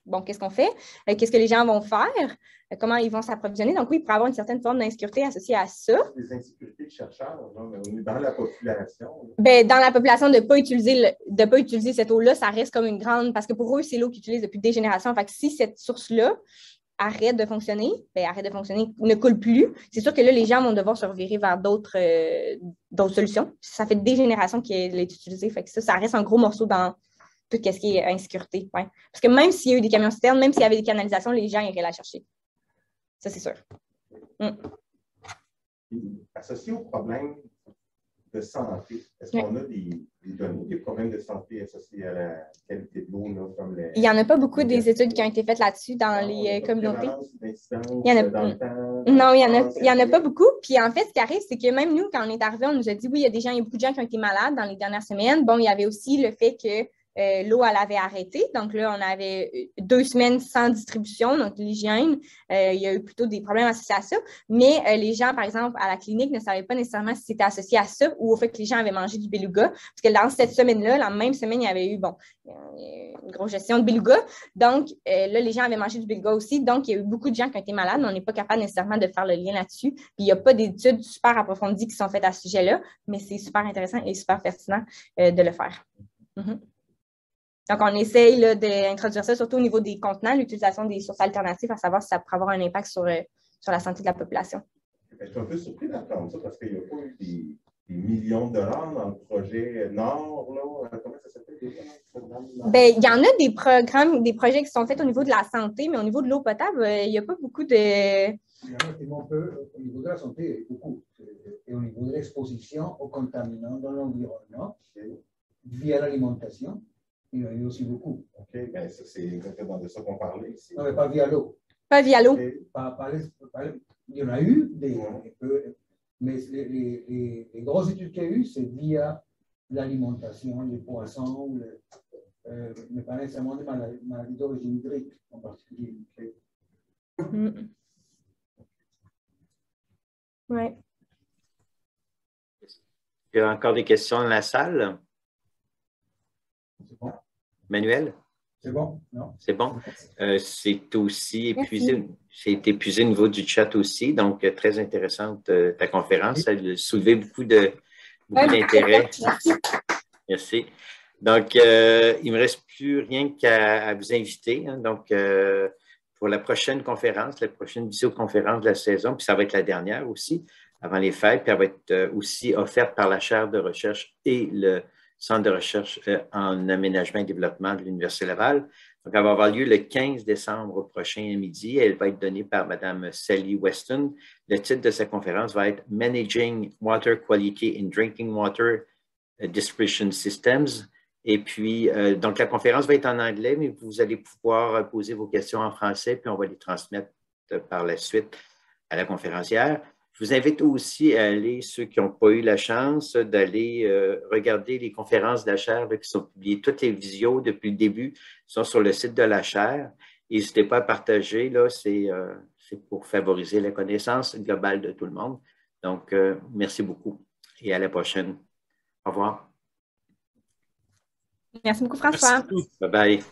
bon, qu'est-ce qu'on fait? Qu'est-ce que les gens vont faire? Comment ils vont s'approvisionner? Donc oui, il pourrait y avoir une certaine forme d'insécurité associée à ça. Des insécurités de chercheurs, mais dans la population. Bien, dans la population, de ne pas utiliser cette eau-là, ça reste comme une grande... Parce que pour eux, c'est l'eau qu'ils utilisent depuis des générations. Fait que si cette source-là arrête de fonctionner, ne coule plus, c'est sûr que là, les gens vont devoir se revirer vers d'autres solutions. Ça fait des générations qu'elle est utilisée. Fait que ça reste un gros morceau dans tout ce qui est insécurité. Ouais. Parce que même s'il y a eu des camions citernes, même s'il y avait des canalisations, les gens iraient la chercher. Ça, c'est sûr. Associé au problème de santé, est-ce qu'on a des données, des problèmes de santé associés à la qualité de l'eau, comme les... Il n'y en a pas beaucoup des études qui ont été faites là-dessus dans les communautés. Il y en a pas beaucoup. Puis en fait, ce qui arrive, c'est que même nous, quand on est arrivé, on nous a dit, oui, il y a beaucoup de gens qui ont été malades dans les dernières semaines. Bon, il y avait aussi le fait que l'eau, elle avait arrêté. Donc là, on avait 2 semaines sans distribution, donc l'hygiène. Il y a eu plutôt des problèmes associés à ça. Mais les gens, par exemple, à la clinique, ne savaient pas nécessairement si c'était associé à ça ou au fait que les gens avaient mangé du beluga. Parce que dans cette semaine-là, la même semaine, il y avait eu, une grosse gestion de beluga. Donc là, les gens avaient mangé du beluga aussi. Donc, il y a eu beaucoup de gens qui ont été malades, mais on n'est pas capable nécessairement de faire le lien là-dessus. Puis, il n'y a pas d'études super approfondies qui sont faites à ce sujet-là, mais c'est super intéressant et super pertinent de le faire. Donc, on essaye d'introduire ça, surtout au niveau des contenants, l'utilisation des sources alternatives, à savoir si ça pourrait avoir un impact sur la santé de la population. Je suis un peu surpris d'apprendre ça parce qu'il n'y a pas eu des millions de dollars dans le projet Nord. Là. Comment ça s'appelle déjà? Bien, il y en a des projets qui sont faits au niveau de la santé, mais au niveau de l'eau potable, il n'y a pas beaucoup de... Il y en a qui vont au niveau de la santé, beaucoup. Et au niveau de l'exposition aux contaminants dans l'environnement, via l'alimentation, il y en a eu aussi beaucoup. OK, bien, ça, c'est exactement de ça qu'on parlait. Non, mais pas via l'eau. Pas via l'eau. Il y en a eu, mais les grosses études qu'il y a eu, c'est via l'alimentation, les poissons, mais pas nécessairement des maladies d'origine hydrique en particulier. Oui. Il y a encore des questions dans la salle? C'est bon? Manuel? C'est bon? Non? C'est bon? C'est aussi épuisé. C'est épuisé au niveau du chat aussi. Donc, très intéressante ta conférence. Elle a soulevé beaucoup d'intérêt. Merci. Merci. Donc, il ne me reste plus rien qu'à vous inviter. Hein. Donc, pour la prochaine conférence, la prochaine visioconférence de la saison, puis ça va être la dernière aussi, avant les fêtes, puis elle va être aussi offerte par la chaire de recherche et le Centre de recherche en aménagement et développement de l'Université Laval. Donc, elle va avoir lieu le 15 décembre prochain à midi. Elle va être donnée par Mme Sally Weston. Le titre de sa conférence va être « Managing Water Quality in Drinking Water Distribution Systems ». Et puis, donc, la conférence va être en anglais, mais vous allez pouvoir poser vos questions en français, puis on va les transmettre par la suite à la conférencière. Je vous invite aussi à aller, ceux qui n'ont pas eu la chance, d'aller regarder les conférences de la chaire qui sont publiées. Toutes les visios depuis le début sont sur le site de la chaire. N'hésitez pas à partager, là, c'est pour favoriser la connaissance globale de tout le monde. Donc, merci beaucoup et à la prochaine. Au revoir. Merci beaucoup, François. Merci beaucoup. Bye bye.